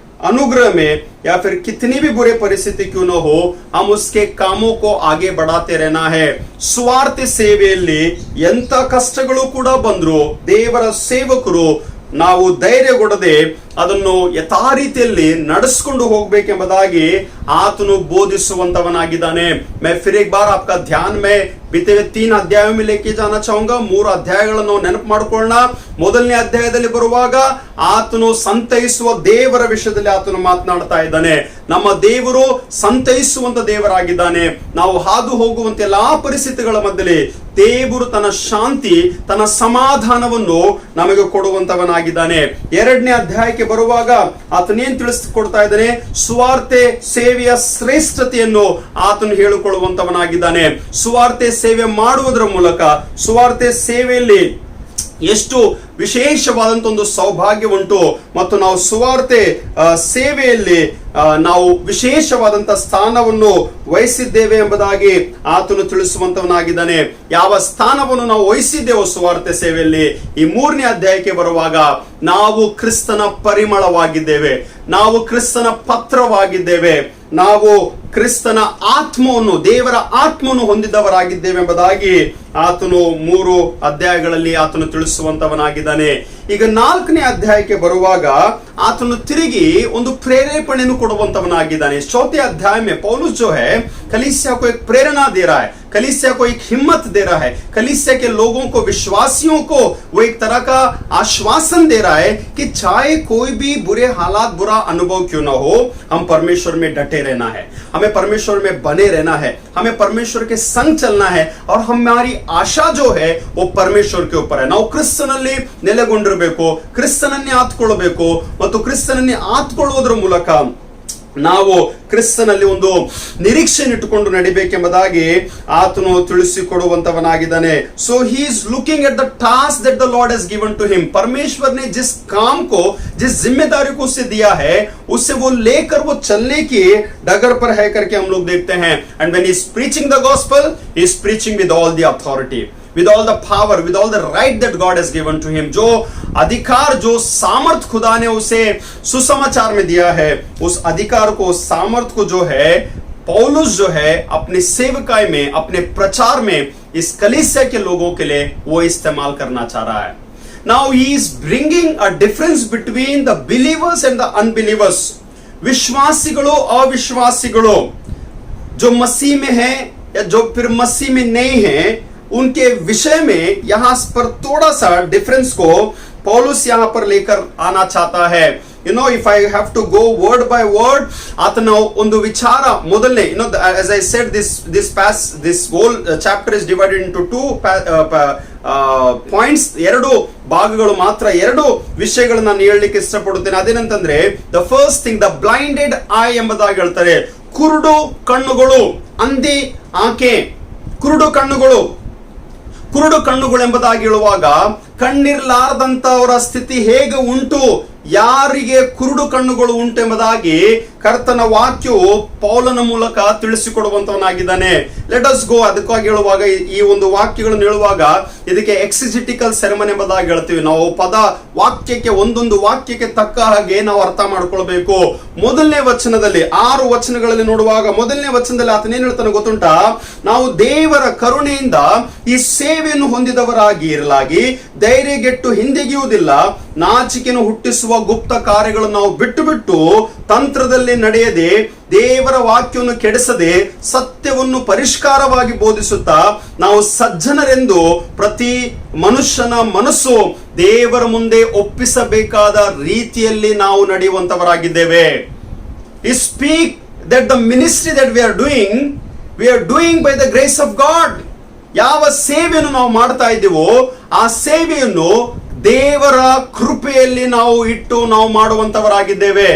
अनुग्रह में या फिर कितनी भी बुरे परिस्थिति क्यों न हो हम उसके कामों को आगे बढ़ाते रहना है. ಸ್ವಾರ್ಥ ಸೇವೆಯಲ್ಲಿ ಎಂತ ಕಷ್ಟಗಳು ಕೂಡ ಬಂದ್ರು ದೇವರ ಸೇವಕರು ನಾವು ಧೈರ್ಯಗೊಡದೆ ಅದನ್ನು ಯಥಾ ರೀತಿಯಲ್ಲಿ ನಡೆಸಿಕೊಂಡು ಹೋಗಬೇಕೆಂಬುದಾಗಿ ಆತನು ಬೋಧಿಸುವಂತವನಾಗಿದ್ದಾನೆ. मैं फिर एक बार आपका ध्यान में बीते हुए 3 अध्यायों में लेके जाना चाहूंगा. 3 ಅಧ್ಯಾಯಗಳನ್ನು ನೆನಪು ಮಾಡಿಕೊಳ್ಳೋಣ. ಮೊದಲನೇ ಅಧ್ಯಾಯದಲ್ಲಿ ಬರುವಾಗ ಆತನು ಸಂತೈಸುವ ದೇವರ ವಿಷಯದಲ್ಲಿ ಆತನು ಮಾತನಾಡ್ತಾ ಇದ್ದಾನೆ. ನಮ್ಮ ದೇವರು ಸಂತೈಸುವಂತ ದೇವರಾಗಿದ್ದಾನೆ. ನಾವು ಹಾದು ಹೋಗುವಂತ ಎಲ್ಲಾ ಪರಿಸ್ಥಿತಿಗಳ ಮಧ್ಯದಲ್ಲಿ ದೇವರು ತನ್ನ ಶಾಂತಿ, ತನ್ನ ಸಮಾಧಾನವನ್ನು ನಮಗೆ ಕೊಡುವಂತವನಾಗಿದ್ದಾನೆ. 2ನೇ ಅಧ್ಯಾಯಕ್ಕೆ ಬರುವಾಗ ಆತನೇನ್ ತಿಳಿಸಿಕೊಡ್ತಾ ಇದ್ದಾನೆ, ಸುವಾರ್ತೆ ಸೇವೆಯ ಶ್ರೇಷ್ಠತೆಯನ್ನು ಆತನು ಹೇಳಿಕೊಳ್ಳುವಂತವನಾಗಿದ್ದಾನೆ. ಸುವಾರ್ತೆ ಸೇವೆ ಮಾಡುವುದರ ಮೂಲಕ ಸುವಾರ್ತೆ ಸೇವೆಯಲ್ಲಿ ಎಷ್ಟು ವಿಶೇಷವಾದಂತ ಒಂದು ಸೌಭಾಗ್ಯ ಉಂಟು ಮತ್ತು ನಾವು ಸುವಾರ್ತೆ ಸೇವೆಯಲ್ಲಿ ನಾವು ವಿಶೇಷವಾದಂತ ಸ್ಥಾನವನ್ನು ವಹಿಸಿದ್ದೇವೆ ಎಂಬುದಾಗಿ ಆತನು ತಿಳಿಸುವಂತವನಾಗಿದ್ದಾನೆ. ಯಾವ ಸ್ಥಾನವನ್ನು ನಾವು ವಹಿಸಿದ್ದೇವೋ ಸುವಾರ್ತೆ ಸೇವೆಯಲ್ಲಿ ಈ 3ನೇ ಅಧ್ಯಾಯಕ್ಕೆ ಬರುವಾಗ ನಾವು ಕ್ರಿಸ್ತನ ಪರಿಮಳವಾಗಿದ್ದೇವೆ, ನಾವು ಕ್ರಿಸ್ತನ ಪತ್ರವಾಗಿದ್ದೇವೆ, ನಾವು ಕ್ರಿಸ್ತನ ಆತ್ಮವನ್ನು, ದೇವರ ಆತ್ಮವನ್ನು ಹೊಂದಿದವರಾಗಿದ್ದೇವೆ ಎಂಬುದಾಗಿ ಆತನು 3 ಅಧ್ಯಾಯಗಳಲ್ಲಿ ಆತನು ತಿಳಿಸುವಂತವನಾಗಿದ್ದಾನೆ. ಈಗ 4ನೇ ಅಧ್ಯಾಯಕ್ಕೆ ಬರುವಾಗ ಆತನು ತಿರುಗಿ ಒಂದು ಪ್ರೇರೇಪಣೆಯನ್ನು ಕೊಡುವಂತವನಾಗಿದ್ದಾನೆ. 4 अध्याय में पौलुस जो है कलीसिया को एक प्रेरणा दे रहा है, कलीसिया को एक हिम्मत दे रहा है, कलीसिया के लोगों को, विश्वासियों को वो एक तरह का आश्वासन दे रहा है कि चाहे कोई भी बुरे हालात, बुरा अनुभव क्यों ना हो, हम परमेश्वर में डटे रहना है, हमें परमेश्वर में बने रहना है, हमें परमेश्वर के संग चलना है और हमारी आशा जो है वो परमेश्वर के ऊपर है. ನಾವು ಕ್ರಿಸ್ತನಲ್ಲಿ ನೆಲೆಗೊಂಡಿರಬೇಕು, ಕ್ರಿಸ್ತನನ್ನೇ ಆತ್ಕೊಳ್ಳಬೇಕು ಮತ್ತು ಕ್ರಿಸ್ತನನ್ನೇ ಆತ್ಕೊಳ್ಳುವುದರ ಮೂಲಕ ನಾವು ಕ್ರಿಸ್ತನಲ್ಲಿ ಒಂದು ನಿರೀಕ್ಷೆಯನ್ನು ಇಟ್ಟುಕೊಂಡು ನಡಿಬೇಕೆಂಬುದಾಗಿ ಆತನು ತಿಳಿಸಿಕೊಡುವಂತವನಾಗಿದ್ದಾನೆ. So he is looking at the task that the Lord has given to him. परमेश्वर ने जिस काम को, जिस जिम्मेदारी को उसे दिया है, उससे वो लेकर वो चलने की डगर पर है करके हम लोग देखते हैं. And when he is preaching the gospel, he is preaching with all the authority, with all the power, with all the right that God has given to him. जो अधिकार, जो सामर्थ खुदा ने उसे सुसमाचार में दिया है, उस अधिकार को, उस सामर्थ को जो है पौलुस जो है अपनी सेवकाई में, अपने प्रचार में इस कलीसिया के लोगों के लिए वो इस्तेमाल करना चाह रहा है. Now he is bringing a difference between the believers and the unbelievers. विश्वासिगलो अविश्वासिगलो, जो मसीह में है या जो फिर मसीह में नहीं है, उनके विषय में यहां पर थोड़ा सा डिफरेंस को पौलुस यहां पर लेकर आना चाहता है. You know, if I have to go word by word, atano ಒಂದು ವಿಚಾರ ಮೊದಲನೇ, you know, as I said, this whole chapter is divided into 2 points. 2 ಭಾಗಗಳು ಮಾತ್ರ, 2 ವಿಷಯಗಳನ್ನು ನಾನು ಹೇಳಲಿಕ್ಕೆ ಇಷ್ಟಪಡುತ್ತೇನೆ. ಅದೇನಂತಂದ್ರೆ the first thing, the blinded eye ಎಂಬುದಾಗಿ ಹೇಳ್ತಾರೆ. ಕುರುಡು ಕಣ್ಣುಗಳು, ಅಂಧಿ ಆಕೆ, ಕುರುಡು ಕಣ್ಣುಗಳು ಎಂಬುದಾಗಿ ಹೇಳುವಾಗ ಕಣ್ಣಿರ್ಲಾರ್ದಂತವರ ಸ್ಥಿತಿ ಹೇಗೆ ಉಂಟು, ಯಾರಿಗೆ ಕುರುಡು ಕಣ್ಣುಗಳು ಉಂಟು ಎಂಬುದಾಗಿ ಕರ್ತನ ವಾಕ್ಯವು ಪೌಲನ ಮೂಲಕ ತಿಳಿಸಿಕೊಡುವಂತವನಾಗಿದ್ದಾನೆ. Let us go. ಅದಕ್ಕಾಗಿ ಹೇಳುವಾಗ ಈ ಒಂದು ವಾಕ್ಯಗಳನ್ನು ಹೇಳುವಾಗ ಇದಕ್ಕೆ ಎಕ್ಸಿಜಿಟಿಕಲ್ ಸೆರೆಮನಿ ಎಂಬುದಾಗಿ ಹೇಳ್ತೀವಿ. ನಾವು ವಾಕ್ಯಕ್ಕೆ ಒಂದೊಂದು ವಾಕ್ಯಕ್ಕೆ ತಕ್ಕ ಹಾಗೆ ನಾವು ಅರ್ಥ ಮಾಡ್ಕೊಳ್ಬೇಕು. ಮೊದಲನೇ ವಚನದಲ್ಲಿ 6 ವಚನಗಳಲ್ಲಿ ನೋಡುವಾಗ ಮೊದಲನೇ ವಚನದಲ್ಲಿ ಆತನ ಏನ್ ಹೇಳ್ತಾನೆ ಗೊತ್ತುಂಟಾ? ನಾವು ದೇವರ ಕರುಣೆಯಿಂದ ಈ ಸೇವೆಯನ್ನು ಹೊಂದಿದವರಾಗಿ ಇರಲಾಗಿ ಧೈರ್ಯಗೆಟ್ಟು ಹಿಂದೆಗೆಯುವುದಿಲ್ಲ, ನಾಚಿಕೆಯನ್ನು ಹುಟ್ಟಿಸುವ ಗುಪ್ತ ಕಾರ್ಯಗಳನ್ನು ನಾವು ಬಿಟ್ಟು ತಂತ್ರದಲ್ಲಿ ನಡೆಯದೆ ದೇವರ ವಾಕ್ಯವನ್ನು ಕೆಡಿಸದೆ ಸತ್ಯವನ್ನು ಪರಿಷ್ಕಾರವಾಗಿ ಬೋಧಿಸುತ್ತಾ ನಾವು ಸಜ್ಜನರೆಂದು ಪ್ರತಿ ಮನುಷ್ಯನ ಮನಸ್ಸು ದೇವರ ಮುಂದೆ ಒಪ್ಪಿಸಬೇಕಾದ ರೀತಿಯಲ್ಲಿ ನಾವು ನಡೆಯುವಂತವರಾಗಿದ್ದೇವೆ. We speak that the ministry that we are doing by the grace of God. ಯಾವ ಸೇವೆಯನ್ನು ನಾವು ಮಾಡ್ತಾ ಇದ್ದೀವೋ ಆ ಸೇವೆಯನ್ನು ದೇವರ ಕೃಪೆಯಲ್ಲಿ ನಾವು ಇಟ್ಟು ನಾವು ಮಾಡುವಂತವರಾಗಿದ್ದೇವೆ.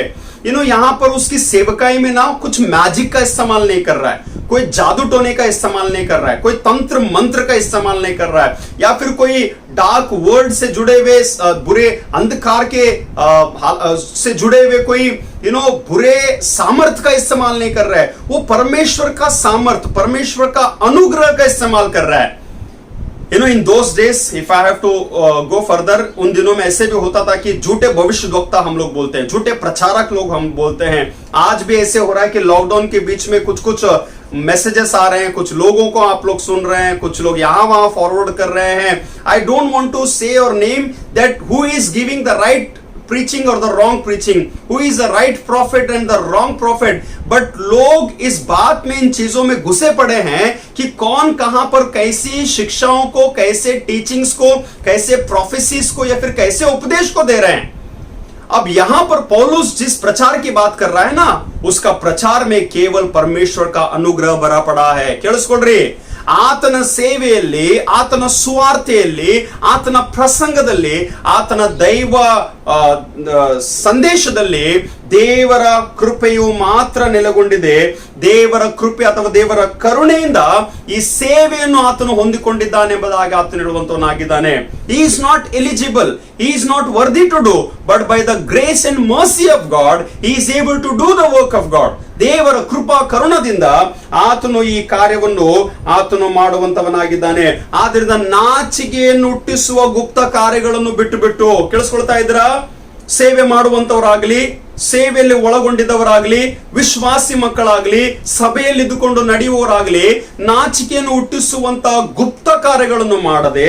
इन्हों यहाँ पर उसकी सेवकाई में ना कुछ मैजिक का इस्तेमाल नहीं कर रहा है, कोई जादू टोने का इस्तेमाल नहीं कर रहा है, कोई तंत्र मंत्र का इस्तेमाल नहीं कर रहा है, या फिर कोई डार्क वर्ड से जुड़े हुए बुरे अंधकार के से जुड़े हुए कोई बुरे सामर्थ का इस्तेमाल नहीं कर रहा है. वो परमेश्वर का सामर्थ, परमेश्वर का अनुग्रह का इस्तेमाल कर रहा है. In those days, if I have to go further, उन दिनों में ऐसे भी होता था कि झूठे भविष्यद्वक्ता हम लोग बोलते हैं, झूठे प्रचारक लोग हम बोलते हैं. आज भी ऐसे हो रहा है कि लॉकडाउन के बीच में कुछ मैसेजेस आ रहे हैं, कुछ लोगों को आप लोग सुन रहे हैं, कुछ लोग यहाँ वहां फॉरवर्ड कर रहे हैं. I don't want to say or name that who is giving the right preaching or the wrong preaching, who is the right prophet and the wrong prophet, but लोग इस बात में इन चीजों में घुसे पड़े हैं कि कौन कहां पर कैसी शिक्षाओं को, कैसे टीचिंग्स को, कैसे प्रोफेसीज को या फिर कैसे उपदेश को दे रहे हैं. अब यहां पर पौलुस जिस प्रचार की बात कर रहा है ना, उसका प्रचार में केवल परमेश्वर का अनुग्रह भरा पड़ा है. ಕೇಳಿಸ್ಕೊಳ್ರಿ, ಆತನ ಸೇವೆಯಲ್ಲಿ, ಆತನ ಸುವಾರ್ತೆಯಲ್ಲಿ, ಆತನ ಪ್ರಸಂಗದಲ್ಲಿ, ಆತನ ದೈವ ಸಂದೇಶದಲ್ಲಿ ದೇವರ ಕೃಪೆಯು ಮಾತ್ರ ನೆಲೆಗೊಂಡಿದೆ. ದೇವರ ಕೃಪೆ ಅಥವಾ ದೇವರ ಕರುಣೆಯಿಂದ ಈ ಸೇವೆಯನ್ನು ಆತನು ಹೊಂದಿಕೊಂಡಿದ್ದಾನೆ ಎಂಬುದಾಗಿ ಆತನು ಹೇಳುವಂತವನಾಗಿದ್ದಾನೆ. He is not eligible, he is not worthy to do, but by the grace and mercy of God he is able to do the work of God. ದೇವರ ಕೃಪಾ ಕರುಣದಿಂದ ಆತನು ಈ ಕಾರ್ಯವನ್ನು ಆತನು ಮಾಡುವಂತವನಾಗಿದ್ದಾನೆ. ಆದ್ರಿಂದ ನಾಚಿಕೆಯನ್ನು ಹುಟ್ಟಿಸುವ ಗುಪ್ತ ಕಾರ್ಯಗಳನ್ನು ಬಿಟ್ಟು ಕೇಳಿಸ್ಕೊಳ್ತಾ ಇದ್ದೀರಾ? ಸೇವೆ ಮಾಡುವಂತವರಾಗ್ಲಿ, ಸೇವೆಯಲ್ಲಿ ಒಳಗೊಂಡಿದ್ದವರಾಗ್ಲಿ, ವಿಶ್ವಾಸಿ ಮಕ್ಕಳಾಗ್ಲಿ, ಸಭೆಯಲ್ಲಿ ಇದ್ದುಕೊಂಡು ನಡೆಯುವವರಾಗ್ಲಿ, ನಾಚಿಕೆಯನ್ನು ಹುಟ್ಟಿಸುವಂತ ಗುಪ್ತ ಕಾರ್ಯಗಳನ್ನು ಮಾಡದೆ,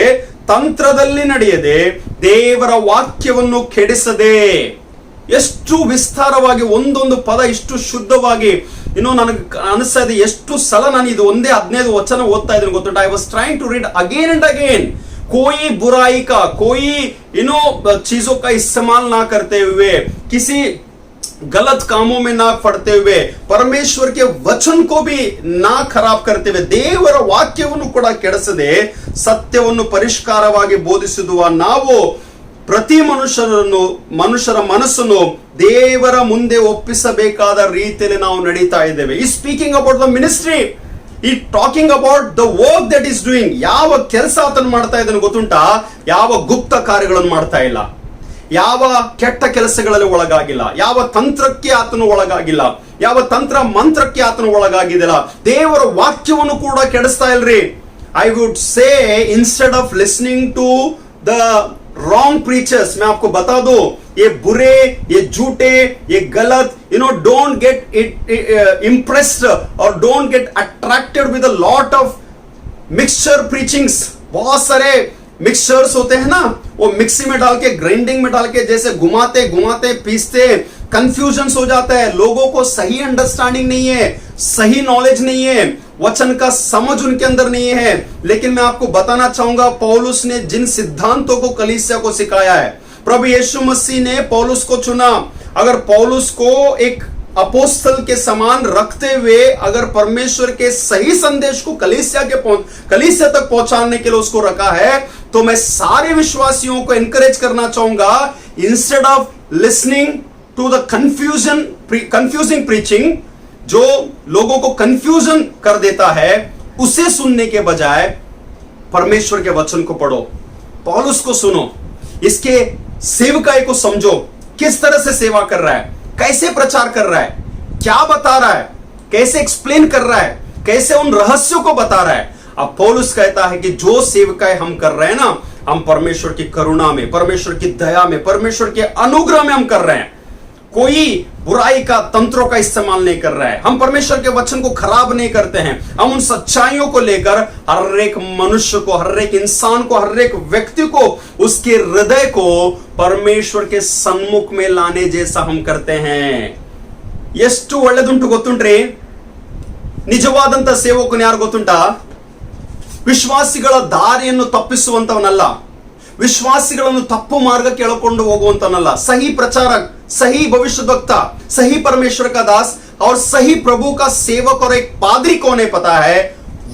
ತಂತ್ರದಲ್ಲಿ ನಡೆಯದೆ, ದೇವರ ವಾಕ್ಯವನ್ನು ಕೆಡಿಸದೆ. ಎಷ್ಟು ವಿಸ್ತಾರವಾಗಿ ಒಂದೊಂದು ಪದ ಇಷ್ಟು ಶುದ್ಧವಾಗಿ ನನಗೆ ಅನಿಸ್ತಾ ಇದೆ. ಎಷ್ಟು ಸಲ ನಾನು ಇದು ಒಂದೇ 15 ವಚನ ಓದ್ತಾ ಇದ್ದೀನಿ ಗೊತ್ತುಂಟ. I was trying to read again and again. कोई बुराई का, कोई चीजों का इस्तेमाल ना करते हुए, किसी गलत कामों में ना पड़ते हुए, परमेश्वर के वचन को भी ना खराब करते हुए, ದೇವರ ವಾಕ್ಯವನ್ನು ಕೂಡ ಕೆಡಿಸದೆ ಸತ್ಯವನ್ನು ಪರಿಷ್ಕಾರವಾಗಿ ಬೋಧಿಸುವ ನಾವು ಪ್ರತಿ ಮನುಷ್ಯರ ಮನಸ್ಸನ್ನು ದೇವರ ಮುಂದೆ ಒಪ್ಪಿಸಬೇಕಾದ ರೀತಿಯಲ್ಲಿ ನಾವು ನಡೀತಾ ಇದ್ದೇವೆ. ಈ ಸ್ಪೀಕಿಂಗ್ ಅಬೌಟ್ ದ ಮಿನಿಸ್ಟ್ರಿ, ಈ talking about the work that is doing. ಯಾವ ಕೆಲಸ ಆತನು ಮಾಡ್ತಾ ಇದ್ದಾನೆ ಗೊತ್ತುಂಟಾ? ಯಾವ ಗುಪ್ತ ಕಾರ್ಯಗಳನ್ನು ಮಾಡ್ತಾ ಇಲ್ಲ, ಯಾವ ಕೆಟ್ಟ ಕೆಲಸಗಳಲ್ಲಿ ಒಳಗಾಗಿಲ್ಲ, ಯಾವ ತಂತ್ರಕ್ಕೆ ಆತನು ಒಳಗಾಗಿಲ್ಲ, ಯಾವ ತಂತ್ರ ಮಂತ್ರಕ್ಕೆ ಆತನು ಒಳಗಾಗಿದ್ದಿಲ್ಲ. ದೇವರ ವಾಕ್ಯವನ್ನು ಕೂಡ ಕೆಡಿಸ್ತಾ ಇಲ್ರಿ. I would say instead of listening to the wrong preachers, मैं आपको बता दूं, ये बुरे, ये झूठे, ये गलत, don't get impressed or don't get attracted with a lot of mixture preachings. बहुत सारे मिक्सचर्स होते हैं ना, वो मिक्सी में डाल के, ग्राइंडिंग में डाल के जैसे घुमाते घुमाते पीसते कंफ्यूजन हो जाता है. लोगों को सही अंडरस्टैंडिंग नहीं है, सही नॉलेज नहीं है, वचन का समझ उनके अंदर नहीं है. लेकिन मैं आपको बताना चाहूंगा, पौलुस ने जिन सिद्धांतों को कलीसिया को सिखाया है, प्रभु यीशु मसीह ने पौलुस को चुना. अगर पौलुस को एक अपोस्तल के समान रखते हुए अगर परमेश्वर के सही संदेश को कलीसिया तक पहुंचाने के लिए उसको रखा है, तो मैं सारे विश्वासियों को एनकरेज करना चाहूंगा, instead of listening to the confusing preaching जो लोगों को कंफ्यूजन कर देता है, उसे सुनने के बजाय परमेश्वर के वचन को पढ़ो, पौलुस को सुनो, इसके सेवकाई को समझो, किस तरह से सेवा कर रहा है, कैसे प्रचार कर रहा है, क्या बता रहा है, कैसे एक्सप्लेन कर रहा है, कैसे उन रहस्यों को बता रहा है। अब पौलुस कहता है कि जो सेवकाई हम कर रहे हैं ना, हम परमेश्वर की करुणा में, परमेश्वर की दया में, परमेश्वर के अनुग्रह में हम कर रहे हैं। कोई बुराई का, तंत्रों का इस्तेमाल नहीं कर रहा है। हम परमेश्वर के वचन को खराब नहीं करते हैं। हम उन सच्चाइयों को लेकर हर एक मनुष्य को, हर एक इंसान को, हर एक व्यक्ति को, उसके हृदय को परमेश्वर के सन्मुख में लाने जैसा हम करते हैं। ಎಷ್ಟು ಒಳ್ಳೆದುಂಟು ಗೊತ್ತುಂಟ್ರಿ? ನಿಜವಾದಂತ ಸೇವಕನು ಯಾರು ಗೊತ್ತುಂಟಾ? ವಿಶ್ವಾಸಿಗಳ ದಾರಿಯನ್ನು ತಪ್ಪಿಸುವಂತವನಲ್ಲ, ವಿಶ್ವಾಸಿಗಳನ್ನು ತಪ್ಪು ಮಾರ್ಗಕ್ಕೆ ಎಳೆಕೊಂಡು ಹೋಗುವಂತವನಲ್ಲ। सही प्रचारक, सही भविष्यद्वक्ता, सही परमेश्वर का दास और सही प्रभु का सेवक और एक पादरी कौन है पता है?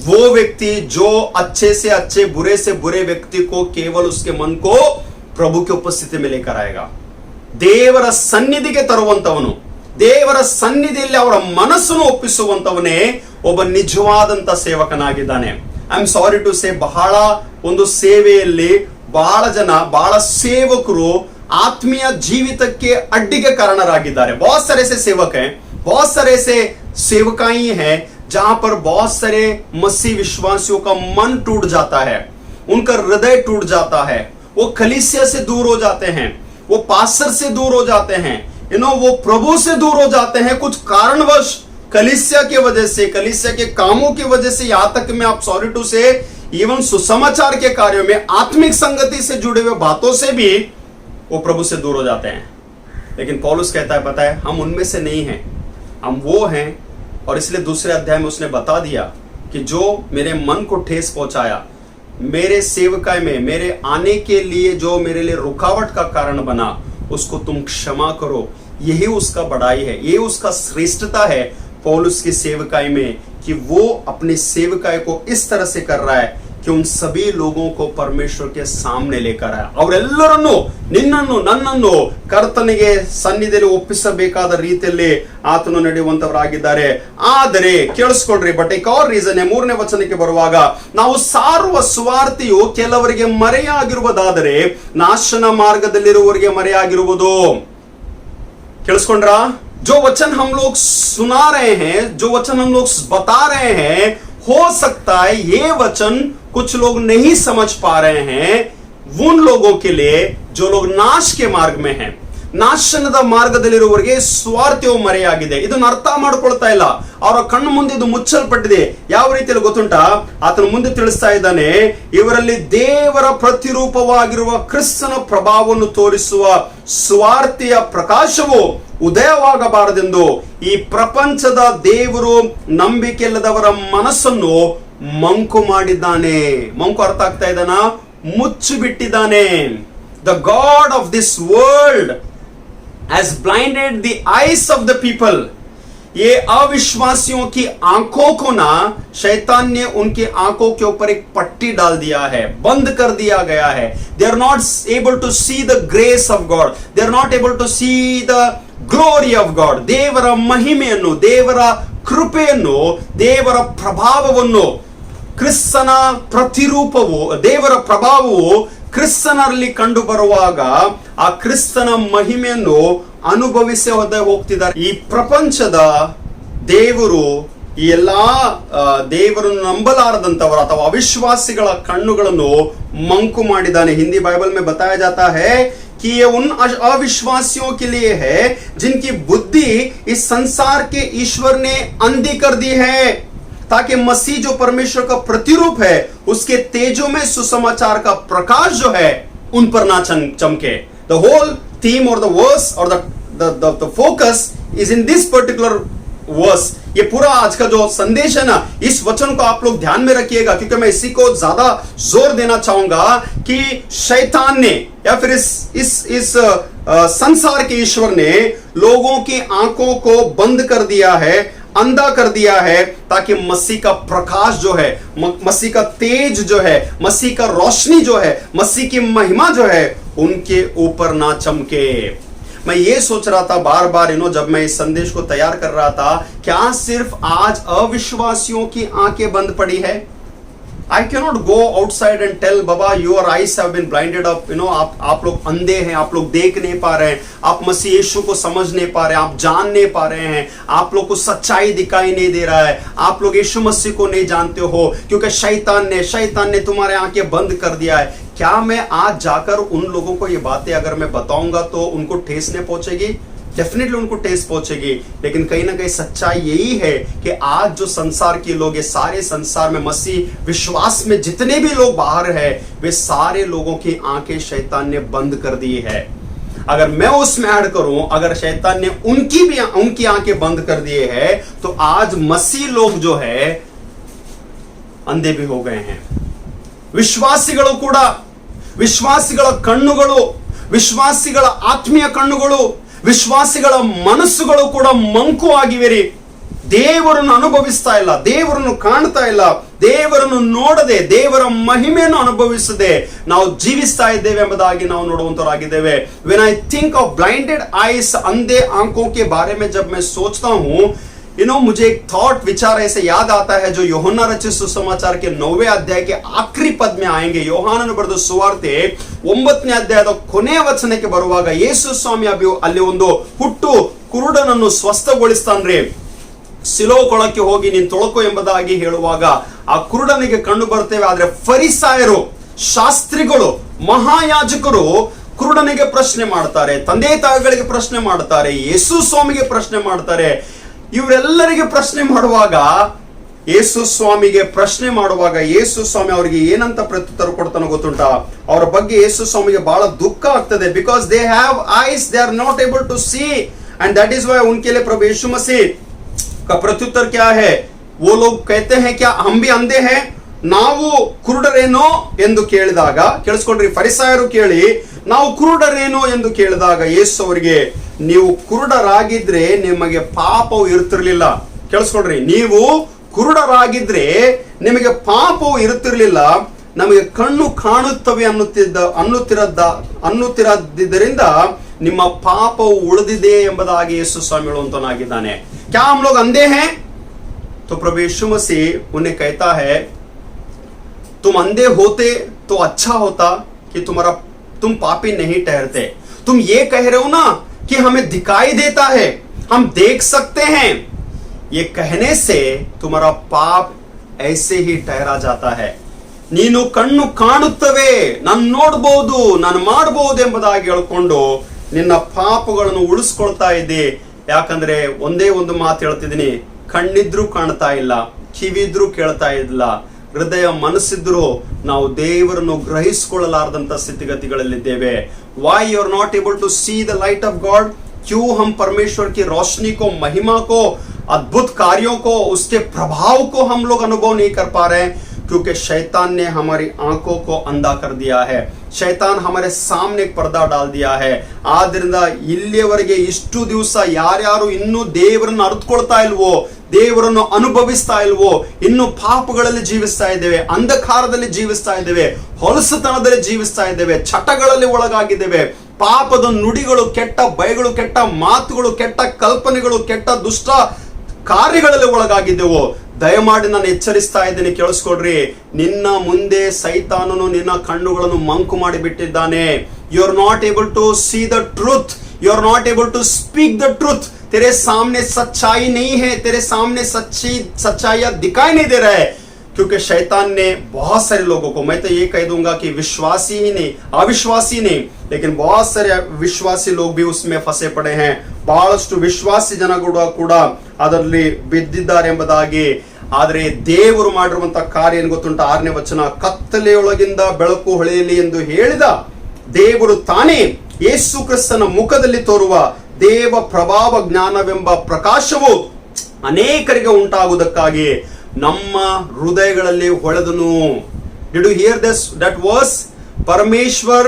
वो व्यक्ति जो अच्छे से अच्छे, बुरे से बुरे व्यक्ति को केवल उसके मन को प्रभु की उपस्थिति में लेकर आएगा। ದೇವರ ಸನ್ನಿಧಿಗೆ ತರುವಂತವನು, ದೇವರ ಸನ್ನಿಧಿಯಲ್ಲಿ ಅವರ ಮನಸ್ಸನ್ನು ಒಪ್ಪಿಸುವಂತವನೇ ಒಬ್ಬ ನಿಜವಾದಂತ ಸೇವಕನಾಗಿದ್ದಾನೆ। I am sorry to say, ಬಹಳ ಒಂದು ಸೇವೆಯಲ್ಲಿ ಬಹಳ ಜನ, ಬಹಳ ಸೇವಕರು आत्मीय जीवित के अड्डी के कारणरागिದ್ದಾರೆ। बहुत सारे ऐसे सेवक हैं, बहुत सारे ऐसे सेवकाई हैं जहां पर बहुत सारे मसीह विश्वासियों का मन टूट जाता है, उनका हृदय टूट जाता है, वो कलीसिया से दूर हो जाते हैं, वो पास्टर से दूर हो जाते हैं, वो प्रभु से दूर हो जाते हैं कुछ कारणवश, कलीसिया की वजह से, कलीसिया के कामों की वजह से, यहां तक मैं आप सॉरी टू से इवन सुसमाचार के कार्यों में, आत्मिक संगति से जुड़े हुए बातों से भी वो प्रभु से दूर हो जाते हैं। लेकिन पौलुस कहता है, पता है, हम उनमें से नहीं हैं, हम वो हैं। और इसलिए दूसरे अध्याय में उसने बता दिया कि जो मेरे मन को ठेस पहुंचाया, मेरे सेवकाई में मेरे आने के लिए जो मेरे लिए रुकावट का कारण बना, उसको तुम क्षमा करो। यही उसका बड़ाई है, यही उसका श्रेष्ठता है पौलुस की सेवकाई में, कि वो अपनी सेवकाई को इस तरह से कर रहा है कि उन सभी लोगों को परमेश्वर के सामने लेकर आया। ಅವರೆಲ್ಲರನ್ನು, ನಿನ್ನನ್ನು, ನನ್ನನ್ನು ಕರ್ತನಿಗೆ ಸನ್ನಿಧಿಯಲ್ಲಿ ಒಪ್ಪಿಸಬೇಕಾದ ರೀತಿಯಲ್ಲಿ ಆತನು ನಡೆಯುವಂತವರಾಗಿದ್ದಾರೆ। ಆದರೆ ಕೇಳಿಸ್ಕೊಳ್ರಿ, ಬಟ್ एक और ರೀಸನ್, ಮೂರನೇ ವಚನಕ್ಕೆ ಬರುವಾಗ, ನಾವು ಸಾರುವ ಸುವಾರ್ತೆಯು ಕೆಲವರಿಗೆ ಮರೆಯಾಗಿರುವುದಾದರೆ ನಾಶನ ಮಾರ್ಗದಲ್ಲಿರುವವರಿಗೆ ಮರೆಯಾಗಿರುವುದು। ಕೇಳಿಸ್ಕೊಂಡ್ರಾ? जो वचन हम लोग सुना रहे हैं, जो वचन हम लोग बता रहे हैं, हो सकता है ये वचन कुछ लोग नहीं समझ पा रहे हैं, उन लोगों के लिए जो लोग नाश के मार्ग में हैं, ನಾಶನದ ಮಾರ್ಗದಲ್ಲಿರುವವರಿಗೆ ಸ್ವಾರ್ಥವು ಮರೆಯಾಗಿದೆ। ಇದನ್ನು ಅರ್ಥ ಮಾಡ್ಕೊಳ್ತಾ ಇಲ್ಲ, ಅವರ ಕಣ್ಣು ಮುಂದೆ ಇದು ಮುಚ್ಚಲ್ಪಟ್ಟಿದೆ। ಯಾವ ರೀತಿಯಲ್ಲಿ ಗೊತ್ತುಂಟಾ? ಆತನು ಮುಂದೆ ತಿಳಿಸ್ತಾ ಇದ್ದಾನೆ, ಇವರಲ್ಲಿ ದೇವರ ಪ್ರತಿರೂಪವಾಗಿರುವ ಕ್ರಿಸ್ತನ ಪ್ರಭಾವವನ್ನು ತೋರಿಸುವ ಸ್ವಾರ್ಥಿಯ ಪ್ರಕಾಶವು ಉದಯವಾಗಬಾರದೆಂದು ಈ ಪ್ರಪಂಚದ ದೇವರು ನಂಬಿಕೆಯಿಲ್ಲದವರ ಮನಸ್ಸನ್ನು ಮಂಕು ಮಾಡಿದ್ದಾನೆ। ಮಂಕು ಅರ್ಥ ಆಗ್ತಾ ಇದ್ದಾನ? ಮುಚ್ಚಿಬಿಟ್ಟಿದ್ದಾನೆ। The God of this world has blinded the eyes of the people। ये अविश्वासियों की आंखों को ना शैतान ने उनकी आंखों के ऊपर एक पट्टी डाल दिया है, बंद कर दिया गया है। They are not able to see the grace of God, they are not able to see the glory of God। ದೇವರ ಮಹಿಮೆಯನ್ನು, ದೇವರ ಕೃಪೆಯನ್ನು, ದೇವರ ಪ್ರಭಾವವನ್ನು, ಕ್ರಿಸ್ತನ ಪ್ರತಿರೂಪವು, ದೇವರ ಪ್ರಭಾವವು ಕ್ರಿಸ್ತನಲ್ಲಿ ಕಂಡು ಬರುವಾಗ ಆ ಕ್ರಿಸ್ತನ ಮಹಿಮೆಯನ್ನು ಅನುಭವಿಸಿ ಹೋಗ್ತಿದ್ದಾರೆ। ಈ ಪ್ರಪಂಚದ ದೇವರು, ಈ ಎಲ್ಲಾ ದೇವರನ್ನು ನಂಬಲಾರದಂತವರ ಅಥವಾ ಅವಿಶ್ವಾಸಿಗಳ ಕಣ್ಣುಗಳನ್ನು ಮಂಕು ಮಾಡಿದ್ದಾನೆ। ಹಿಂದಿ बाइबल में बताया जाता है कि ये उन अविश्वासियों के लिए है जिनकी बुद्धि इस संसार के ईश्वर ने अंधी कर दी है, ताकि मसीह जो परमेश्वर का प्रतिरूप है, उसके तेजों में सुसमाचार का प्रकाश जो है उन पर ना चमके। The whole theme or the verse or the focus is in this particular verse। ये पूरा आज का जो संदेश है ना, इस वचन को आप लोग ध्यान में रखिएगा, क्योंकि मैं इसी को ज्यादा जोर देना चाहूंगा कि शैतान ने या फिर इस संसार के ईश्वर ने लोगों की आंखों को बंद कर दिया है, अंधा कर दिया है, ताकि मसीह का प्रकाश जो है, मसीह का तेज जो है, मसीह का रोशनी जो है, मसीह की महिमा जो है, उनके ऊपर ना चमके। मैं ये सोच रहा था बार बार जब मैं इस संदेश को तैयार कर रहा था, क्या सिर्फ आज अविश्वासियों की आंखें बंद पड़ी है? I cannot go outside and tell Baba your eyes have been blinded up, आप लोग अंधे हैं, आप लोग देख नहीं पा रहे हैं, आप मसीह यीशु को समझ नहीं पा रहे हैं, आप जान नहीं पा रहे हैं, आप लोग को सच्चाई दिखाई नहीं दे रहा है, आप लोग यीशु मसीह को नहीं जानते हो क्योंकि शैतान ने तुम्हारे आंखें बंद कर दिया है। क्या मैं आज जाकर उन लोगों को ये बातें अगर मैं बताऊंगा तो उनको ठेस नहीं पहुंचेगी? डेफिनेटली उनको ठेस पहुंचेगी। लेकिन कहीं ना कहीं सच्चाई यही है कि आज जो संसार के लोग, ये सारे संसार में मसीह विश्वास में जितने भी लोग बाहर है, वे सारे लोगों की आंखें शैतान ने बंद कर दी है। अगर मैं उसमें ऐड करूं, अगर शैतान ने उनकी आंखें बंद कर दिए है, तो आज मसीह लोग जो है अंधे भी हो गए हैं। ವಿಶ್ವಾಸಿಗಳು ಕೂಡ, ವಿಶ್ವಾಸಿಗಳ ಕಣ್ಣುಗಳು, ವಿಶ್ವಾಸಿಗಳ ಆತ್ಮೀಯ ಕಣ್ಣುಗಳು, ವಿಶ್ವಾಸಿಗಳ ಮನಸ್ಸುಗಳು ಕೂಡ ಮಂಕು ಆಗಿವೆ. ದೇವರನ್ನು ಅನುಭವಿಸ್ತಾ ಇಲ್ಲ, ದೇವರನ್ನು ಕಾಣ್ತಾ ಇಲ್ಲ, ದೇವರನ್ನು ನೋಡದೆ, ದೇವರ ಮಹಿಮೆಯನ್ನು ಅನುಭವಿಸದೆ ನಾವು ಜೀವಿಸ್ತಾ ಇದ್ದೇವೆ ಎಂಬುದಾಗಿ ನಾವು ನೋಡುವಂತರಾಗಿದ್ದೇವೆ. When I think of blinded eyes, अंधे आंखों के बारे में जब मैं सोचता हूं, मुझे एक थॉट, विचार ऐसे याद आता है जो योहन्ना रचित सुसमाचार के 9वें अध्याय के आखिरी पद में आएंगे. ಯೋಹಾನನು ಬರೆದ ಸುವಾರ್ತೆ 9ನೇ ಅಧ್ಯಾಯದ ಕೊನೆಯ ವಚನಕ್ಕೆ ಬರುವಾಗ ಯೇಸು ಸ್ವಾಮಿ ಅಲ್ಲಿ ಒಂದು ಹುಟ್ಟು ಕುರುಡನನ್ನು ಸ್ವಸ್ಥಗೊಳಿಸ್ತಾನ್ರಿ. ಸಿಲೋಕೊಳಕ್ಕೆ ಹೋಗಿ ನೀನು ತೊಳಕು ಎಂಬುದಾಗಿ ಹೇಳುವಾಗ ಆ ಕುರುಡನಿಗೆ ಕಣ್ಣು ಬರ್ತೇವೆ. ಆದ್ರೆ ಫರಿಸಾಯರು, ಶಾಸ್ತ್ರಿಗಳು, ಮಹಾಯಾಜಕರು ಕುರುಡನಿಗೆ ಪ್ರಶ್ನೆ ಮಾಡ್ತಾರೆ, ತಂದೆ ತಾಯಿಗಳಿಗೆ ಪ್ರಶ್ನೆ ಮಾಡ್ತಾರೆ, ಯೇಸು ಸ್ವಾಮಿಗೆ ಪ್ರಶ್ನೆ ಮಾಡ್ತಾರೆ. ಇವರೆಲ್ಲರಿಗೆ ಪ್ರಶ್ನೆ ಮಾಡುವಾಗ ಯೇಸು ಸ್ವಾಮಿಗೆ ಯೇಸು ಸ್ವಾಮಿ ಅವರಿಗೆ ಏನಂತ ಪ್ರತ್ಯುತ್ತರ ಕೊಡ್ತಾನೋ ಗೊತ್ತುಂಟಾ? ಅವರ ಬಗ್ಗೆ ಯೇಸು ಸ್ವಾಮಿಗೆ ಬಹಳ ದುಃಖ ಆಗ್ತದೆ. Because they have eyes, they are not able to see, and that is why उनके लिए प्रभु यीशु मसीह का प्रत्युत्तर क्या है? वो लोग कहते हैं क्या हम भी अंधे हैं, ನಾವು ಕುರುಡರೇನೋ ಎಂದು ಕೇಳಿದಾಗ, ಕೇಳಿಸ್ಕೊಂಡ್ರಿ, ಫರಿಸಾಯರು ಕೇಳಿ ನಾವು ಕುರುಡರೇನೋ ಎಂದು ಕೇಳಿದಾಗ ಯೇಸು ಅವರಿಗೆ, ನೀವು ಕುರುಡರಾಗಿದ್ರೆ ನಿಮಗೆ ಪಾಪವು ಇರ್ತಿರ್ಲಿಲ್ಲ. ಕೇಳಿಸ್ಕೊಂಡ್ರಿ, ನೀವು ಕುರುಡರಾಗಿದ್ರೆ ನಿಮಗೆ ಪಾಪವು ಇರುತ್ತಿರಲಿಲ್ಲ, ನಮಗೆ ಕಣ್ಣು ಕಾಣುತ್ತವೆ ಅನ್ನುತ್ತಿರದ್ದರಿಂದ ನಿಮ್ಮ ಪಾಪವು ಉಳಿದಿದೆ ಎಂಬುದಾಗಿ ಯೇಸು ಸ್ವಾಮಿ ಹೇಳುವಂತನಾಗಿದ್ದಾನೆ. क्या हम लोग अंधे हैं? तो प्रभु यीशु मसीह उन्हें कहता है, तुम अंधे होते तो अच्छा होता कि तुम पापी नहीं ठहरते. तुम ये कह रहे हो ना कि हमें दिखाई देता है, हम देख सकते हैं, ये कहने से तुम्हारा पाप ऐसे ही ठहरा जाता है. ನೀನು ಕಣ್ಣು ಕಾಣುತ್ತವೆ, ನಾನು ನೋಡಬಹುದು, ನಾನು ಮಾಡಬಹುದು ಎಂಬುದಾಗಿ ಹೇಳಿಕೊಂಡು ನಿನ್ನ ಪಾಪಗಳನ್ನು ಉಳಿಸ್ಕೊಳ್ತಾ ಇದ್ದೆ. ಯಾಕಂದ್ರೆ ಒಂದೇ ಒಂದು ಮಾತು ಹೇಳ್ತಿದ್ದೀನಿ, ಕಣ್ಣಿದ್ರೂ ಕಾಣ್ತಾ ಇಲ್ಲ, ಕಿವಿದ್ರೂ ಕೇಳ್ತಾ ಇಲ್ಲ, ಹೃದಯ ಮನಸ್ಸಿದ್ರು ನಾವು ದೇವರನ್ನು ಗ್ರಹಿಸಿಕೊಳ್ಳಲಾರದಂತ ಸ್ಥಿತಿಗತಿಗಳಲ್ಲಿದ್ದೇವೆ. Why you are not able to see the light of God? क्यों हम परमेश्वर की रोशनी को, महिमा को, अद्भुत कार्यों को, उसके प्रभाव को हम लोग अनुभव नहीं कर पा रहे हैं? क्योंकि शैतान ने हमारी आंखों को अंधा कर दिया है. शैतान हमारे सामने एक पर्दा डाल दिया है. ಆದ್ರಿಂದ ಇಲ್ಲಿಯವರೆಗೆ ಇಷ್ಟು ದಿವಸ ಯಾರ್ಯಾರು ಇನ್ನೂ ದೇವರನ್ನು ಅರ್ಥಕೊಳ್ತಾ ಇಲ್ವೋ, ದೇವರನ್ನು ಅನುಭವಿಸ್ತಾ ಇಲ್ವೋ, ಇನ್ನು ಪಾಪಗಳಲ್ಲಿ ಜೀವಿಸ್ತಾ ಇದ್ದೇವೆ, ಅಂಧಕಾರದಲ್ಲಿ ಜೀವಿಸ್ತಾ ಇದ್ದೇವೆ, ಹೊಲಸುತನದಲ್ಲಿ ಜೀವಿಸ್ತಾ ಇದ್ದೇವೆ, ಚಟಗಳಲ್ಲಿ ಒಳಗಾಗಿದ್ದೇವೆ, ಪಾಪದ ನುಡಿಗಳು, ಕೆಟ್ಟ ಬಯಗಳು, ಕೆಟ್ಟ ಮಾತುಗಳು, ಕೆಟ್ಟ ಕಲ್ಪನೆಗಳು, ಕೆಟ್ಟ ದುಷ್ಟ ಕಾರ್ಯಗಳಲ್ಲಿ ಒಳಗಾಗಿದ್ದೆವು. ದಯಮಾಡಿ ನಾನು ಎಚ್ಚರಿಸ್ತಾ ಇದ್ದೇನೆ, ಕೇಳಿಸ್ಕೊಡ್ರಿ, ನಿನ್ನ ಮುಂದೆ ಸೈತಾನನು ನಿನ್ನ ಕಣ್ಣುಗಳನ್ನು ಮಂಕು ಮಾಡಿ ಬಿಟ್ಟಿದ್ದಾನೆ. You are not able to see the truth, you are not able to speak the truth. तेरे सामने सच्चाई नहीं है, तेरे सामने सच्चाइयां दिखाई नहीं दे रहा है. क्योंकि शैतान ने बहुत सारे लोगों को, मैं तो ये कह दूंगा कि विश्वासी ही नहीं, अविश्वासी नहीं, लेकिन बहुत सारे विश्वासी लोग भी उसमें फंसे पड़े हैं. ಬಹಳಷ್ಟು ವಿಶ್ವಾಸಿ ಜನಗಳು ಕೂಡ ಅದರಲ್ಲಿ ಬಿದ್ದಿದ್ದಾರೆ ಎಂಬುದಾಗಿ. ಆದರೆ ದೇವರು ಮಾಡಿರುವಂತ ಕಾರ್ಯ ಏನು ಗೊತ್ತುಂಟ? 6ನೇ ವಚನ, ಕತ್ತಲೆಯೊಳಗಿಂದ ಬೆಳಕು ಹೊಳೆಯಲಿ ಎಂದು ಹೇಳಿದ ದೇವರು ತಾನೇ ಯೇಸು ಕ್ರಿಸ್ತನ ಮುಖದಲ್ಲಿ ತೋರುವ ದೇವ ಪ್ರಭಾವ ಜ್ಞಾನವೆಂಬ ಪ್ರಕಾಶವು ಅನೇಕರಿಗೆ ಉಂಟಾಗುವುದಕ್ಕಾಗಿ ನಮ್ಮ ಹೃದಯಗಳಲ್ಲಿ ಹೊಳೆದನು. Did you hear this? That was परमेश्वर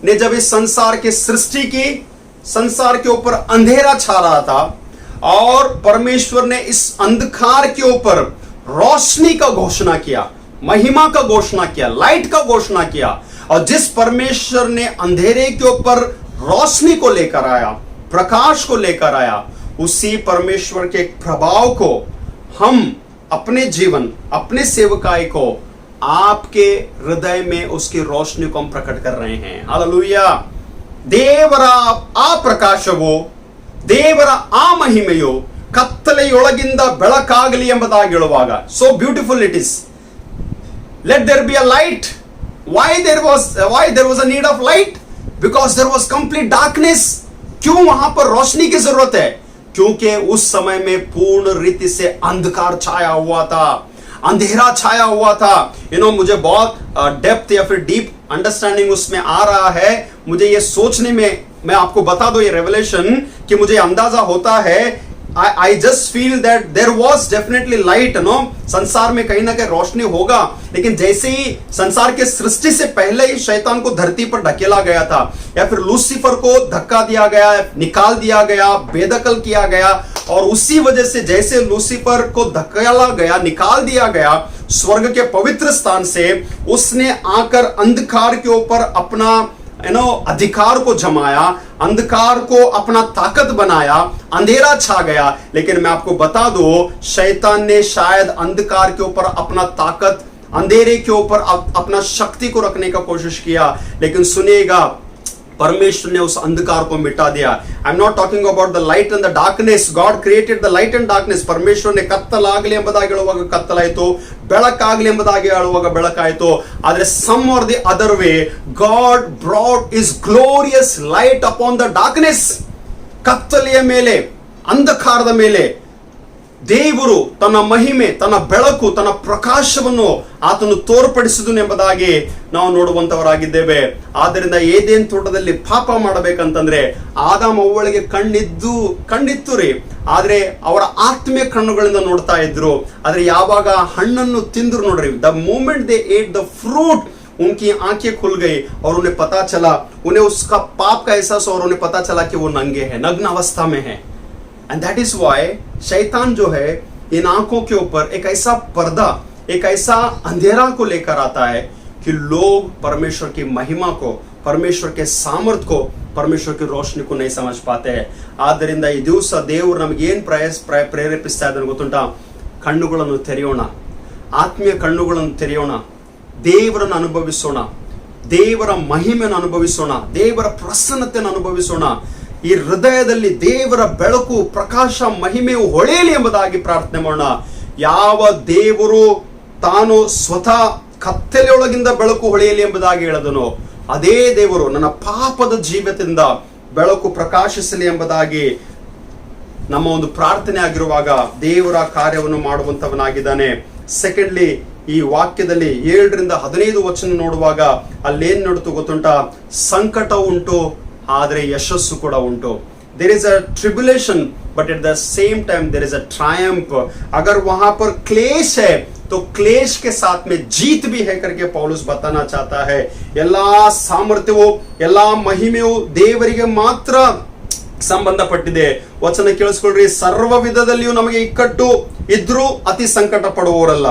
ने जब इस संसार की सृष्टि की, संसार के ऊपर अंधेरा छा रहा था और परमेश्वर ने इस अंधकार के ऊपर रोशनी का घोषणा किया, महिमा का घोषणा किया, लाइट का घोषणा किया. और जिस परमेश्वर ने अंधेरे के ऊपर रोशनी को लेकर आया, प्रकाश को लेकर आया, उसी परमेश्वर के प्रभाव को हम अपने जीवन, अपने सेवकाई को, आपके हृदय में उसकी रोशनी को हम प्रकट कर रहे हैं। हालेलूया। ದೇವರ ಆ ಪ್ರಕಾಶವು, ದೇವರ ಆ ಮಹಿಮೆಯು ಕತ್ತಲೆಯೊಳಗಿಂದ ಬೆಳಕಾಗಲಿ ಎಂಬುದಾಗಿ ಹೇಳುವಾಗ, so beautiful it is. Let there be a light. why there was a need of light? because there was complete darkness. क्यों वहां पर रोशनी की जरूरत है? क्योंकि उस समय में पूर्ण रीति से अंधकार छाया हुआ था, अंधेरा छाया हुआ था। मुझे बहुत डेप्थ या फिर डीप अंडरस्टैंडिंग उसमें आ रहा है। मुझे ये सोचने में, मैं आपको बता दो ये रेवलेशन, कि मुझे अंदाजा होता है, I just feel that there was definitely light, संसार में कहीं ना कहीं रोशनी होगा, लेकिन जैसे ही संसार के सृष्टि से पहले ही शैतान को धरती पर ढकेला गया था, या फिर लूसीफर को धक्का दिया गया, निकाल दिया गया, बेदखल किया गया, और उसी वजह से जैसे लूसीफर को धकेला गया, निकाल दिया गया स्वर्ग के पवित्र स्थान से, उसने आकर अंधकार के ऊपर अपना अधिकार को जमाया, अंधकार को अपना ताकत बनाया, अंधेरा छा गया। लेकिन मैं आपको बता दूं, शैतान ने शायद अंधकार के ऊपर अपना ताकत, अंधेरे के ऊपर अपना शक्ति को रखने का कोशिश किया, लेकिन सुनिएगा, परमेश्वर ने उस अंधकार को मिटा दिया। I am not talking about the light and the darkness. God created the light and darkness. परमेश्वर ने ಕತ್ತಲಾಗಲಿ ಎಂಬುದಾಗಿ ಹೇಳುವಾಗ ಕತ್ತಲಾಯಿತು, ಬೆಳಕಾಗಲಿ ಎಂಬುದಾಗಿ ಹೇಳುವಾಗ ಬೆಳಕಾಯಿತು. ಆದರೆ some or the other way, God brought his glorious light upon the darkness. ಕತ್ತಲೆಯ ಮೇಲೆ, ಅಂಧಕಾರದ ಮೇಲೆ ದೇವರು ತನ್ನ ಮಹಿಮೆ, ತನ್ನ ಬೆಳಕು, ತನ್ನ ಪ್ರಕಾಶವನ್ನು ಆತನು ತೋರ್ಪಡಿಸಿದನು ಎಂಬುದಾಗಿ ನಾವು ನೋಡುವಂತವರಾಗಿದ್ದೇವೆ. ಆದ್ದರಿಂದ ಏದೇನ್ ತೋಟದಲ್ಲಿ ಪಾಪ ಮಾಡಬೇಕಂತಂದ್ರೆ ಆದಾಮ ಅವ್ವಳಿಗೆ ಕಣ್ಣಿತ್ತು ರೀ, ಆದ್ರೆ ಅವರ ಆತ್ಮೀಯ ಕಣ್ಣುಗಳಿಂದ ನೋಡ್ತಾ ಇದ್ರು. ಆದ್ರೆ ಯಾವಾಗ ಹಣ್ಣನ್ನು ತಿಂದ್ರು ನೋಡ್ರಿ, the moment they ate the fruit, उनकी आंखें खुल गई और उन्हें पता चला, उन्हें उसका पाप का एहसास, और उन्हें पता चला कि वो नंगे हैं, नग्न अवस्था में है। एंड दैट इज वाई शैतान जो है इन आंखों के ऊपर एक ऐसा पर्दा, एक ऐसा अंधेरा को लेकर आता है कि लोग परमेश्वर की महिमा को, परमेश्वर के सामर्थ्य को, परमेश्वर की रोशनी को नहीं समझ पाते हैं. ಆದ್ದರಿಂದ ಈ ದಿವಸ ದೇವರು ನಮಗೆ ಏನು ಪ್ರೇರೇಪಿಸ್ತಾ ಇದ್ದಾನೆ ಗೊತ್ತುಂಟಾ? ಕಣ್ಣುಗಳನ್ನು ತೆರೆಯೋಣ, ಆತ್ಮೀಯ ಕಣ್ಣುಗಳನ್ನು ತೆರೆಯೋಣ, ದೇವರನ್ನು ಅನುಭವಿಸೋಣ, ದೇವರ ಮಹಿಮೆಯನ್ನು ಅನುಭವಿಸೋಣ, ದೇವರ ಪ್ರಸನ್ನತೆಯನ್ನು ಅನುಭವಿಸೋಣ. ಈ ಹೃದಯದಲ್ಲಿ ದೇವರ ಬೆಳಕು, ಪ್ರಕಾಶ, ಮಹಿಮೆಯು ಹೊಳೆಯಲಿ ಎಂಬುದಾಗಿ ಪ್ರಾರ್ಥನೆ ಮಾಡೋಣ. ಯಾವ ದೇವರು ತಾನು ಸ್ವತಃ ಕತ್ತಲೆಯೊಳಗಿಂದ ಬೆಳಕು ಹೊಳೆಯಲಿ ಎಂಬುದಾಗಿ ಹೇಳಿದನು, ಅದೇ ದೇವರು ನನ್ನ ಪಾಪದ ಜೀವಿತದಿಂದ ಬೆಳಕು ಪ್ರಕಾಶಿಸಲಿ ಎಂಬುದಾಗಿ ನಮ್ಮ ಒಂದು ಪ್ರಾರ್ಥನೆ ಆಗಿರುವಾಗ ದೇವರ ಕಾರ್ಯವನ್ನು ಮಾಡುವಂತವನಾಗಿದ್ದಾನೆ. ಸೆಕೆಂಡ್ಲಿ, ಈ ವಾಕ್ಯದಲ್ಲಿ 7-15 ವಚನ ನೋಡುವಾಗ ಅಲ್ಲೇನ್ ನೋಡ್ತು ಗೊತ್ತುಂಟಾ? ಸಂಕಟ ಉಂಟು, ಆದರೆ ಯಶಸ್ಸು ಕೂಡ ಉಂಟು. There is a tribulation but at the same time there is a triumph. अगर वहां पर क्लेश है तो क्लेश के साथ में जीत भी है करके पौलुस बताना चाहता है. ಎಲ್ಲಾ ಸಾಮರ್ಥ್ಯವೂ ಎಲ್ಲಾ ಮಹಿಮೆಯೂ ದೇವರಿಗೆ ಮಾತ್ರ ಸಂಬಂಧಪಟ್ಟಿದೆ. ವಚನ ಕೇಳಿಸ್ಕೊಳ್ರಿ. ಸರ್ವ ವಿಧದಲ್ಲಿಯೂ ನಮಗೆ ಇಕ್ಕಟ್ಟು ಇದ್ರೂ ಅತಿ ಸಂಕಟ ಪಡುವವರಲ್ಲ.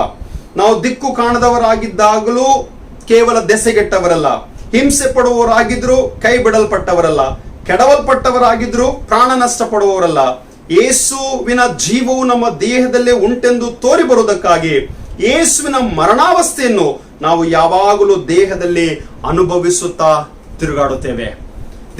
ನಾವು ದಿಕ್ಕು ಕಾಣದವರಾಗಿದ್ದಾಗಲೂ ಕೇವಲ ದೆಸೆಗೆಟ್ಟವರಲ್ಲ. ಹಿಂಸೆ ಪಡುವವರಾಗಿದ್ರು ಕೈ ಬಿಡಲ್ಪಟ್ಟವರಲ್ಲ. ಕೆಡವಲ್ಪಟ್ಟವರಾಗಿದ್ರು ಪ್ರಾಣ ನಷ್ಟ ಪಡುವವರಲ್ಲ. ಯೇಸುವಿನ ಜೀವವು ನಮ್ಮ ದೇಹದಲ್ಲೇ ಉಂಟೆಂದು ತೋರಿ ಬರುವುದಕ್ಕಾಗಿ ಯೇಸುವಿನ ಮರಣಾವಸ್ಥೆಯನ್ನು ನಾವು ಯಾವಾಗಲೂ ದೇಹದಲ್ಲಿ ಅನುಭವಿಸುತ್ತಾ ತಿರುಗಾಡುತ್ತೇವೆ.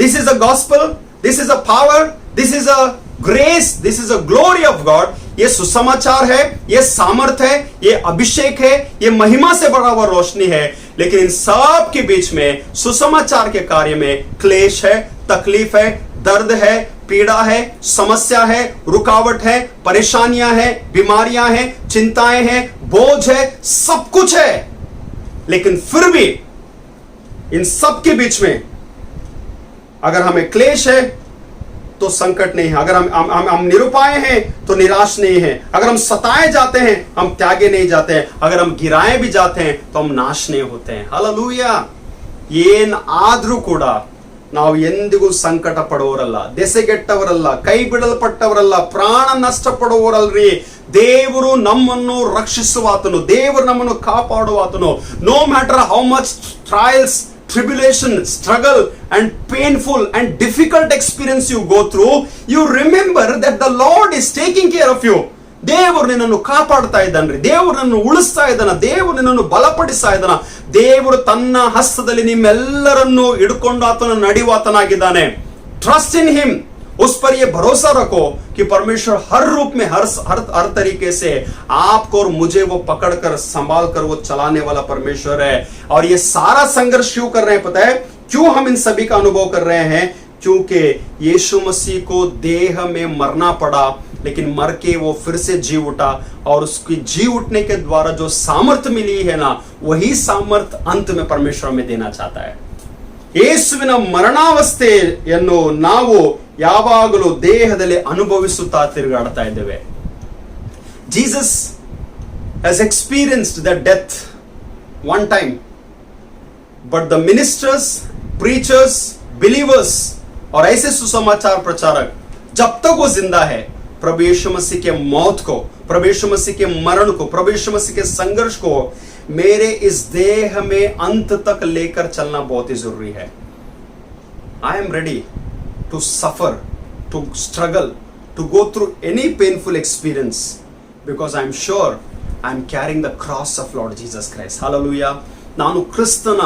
This is a gospel, this is a power, this is a grace, this is a glory of God. ये सुसमाचार है, ये सामर्थ है, ये अभिषेक है, ये महिमा से भरा हुआ रोशनी है. लेकिन इन सब के बीच में सुसमाचार के कार्य में क्लेश है, तकलीफ है, दर्द है, पीड़ा है, समस्या है, रुकावट है, परेशानियां हैं, बीमारियां हैं, चिंताएं हैं, बोझ है, सब कुछ है. लेकिन फिर भी इन सब के बीच में अगर हमें क्लेश है तो संकट नहीं है. अगर हम निरुपाय हैं तो निराश नहीं है. अगर हम सताए जाते हैं हम त्यागे नहीं जाते हैं. अगर हम गिराए भी जाते हैं तो हम नाश नहीं होते हैं. हालेलूया. ಏನ್ ಆದ್ರೂ ಕೂಡ ನಾವು ಎಂದಿಗೂ ಸಂಕಟ ಪಡುವವರಲ್ಲ, ದೆಸೆಗೆಟ್ಟವರಲ್ಲ, ಕೈ ಬಿಡಲ್ಪಟ್ಟವರಲ್ಲ, ಪ್ರಾಣ ನಷ್ಟ ಪಡುವವರಲ್ರಿ. ದೇವರು ನಮ್ಮನ್ನು ರಕ್ಷಿಸುವಾತನು, ದೇವರು ನಮ್ಮನ್ನು ಕಾಪಾಡುವಾತನು. No matter how much trials tribulation, struggle, and painful and difficult experience you go through, you remember that the Lord is taking care of you. ದೇವರು ನಿನ್ನನ್ನು ಕಾಪಾಡ್ತಾ ಇದ್ದಾನ್ರಿ, ದೇವರು ನಿನ್ನನ್ನು ಉಳಿಸ್ತಾ ಇದ್ದಾನ, ದೇವರು ನಿನ್ನನ್ನು ಬಲಪಡಿಸ್ತಾ ಇದ್ದಾನ. ದೇವರು ತನ್ನ ಹಸ್ತದಲ್ಲಿ ನಿಮ್ಮೆಲ್ಲರನ್ನು ಹಿಡ್ಕೊಂಡು ಆತನ ನಡೆಯುವಾತನಾಗಿದ್ದಾನೆ. ಟ್ರಸ್ಟ್ ಇನ್ ಹಿಮ್, उस पर ये भरोसा रखो कि परमेश्वर हर रूप में हर तरीके से आपको और मुझे वो पकड़कर संभाल कर वो चलाने वाला परमेश्वर है. और ये सारा संघर्ष क्यों कर रहे हैं पता है? क्यों हम इन सभी का अनुभव कर रहे हैं? क्योंकि यीशु मसीह को देह में मरना पड़ा, लेकिन मर के वो फिर से जी उठा, और उसकी जी उठने के द्वारा जो सामर्थ मिली है ना, वही सामर्थ अंत में परमेश्वर हमें देना चाहता है. ಯೇಸುವಿನ ಮರಣಾವಸ್ಥೆಯನ್ನು ನಾವು ಯಾವಾಗಲೂ ದೇಹದಲ್ಲಿ ಅನುಭವಿಸುತ್ತಾ ತಿರುಗಾಡ್ತಾ ಇದ್ದೇವೆ. Jesus has experienced the death one time, but the ministers, preachers, believers और ऐसे सुसमाचार प्रचारक जब तक वो जिंदा है, प्रभु यीशु मसीह के मौत को, प्रभु यीशु मसीह के मरण को, प्रभु यीशु मसीह के संघर्ष को मेरे इस देह में अंत तक लेकर चलना बहुत ही जरूरी है. I am ready to suffer, to struggle, to go through any painful experience, because I am sure I am carrying the cross of Lord Jesus Christ. Hallelujah. ನಾನು ಕ್ರಿಸ್ತನ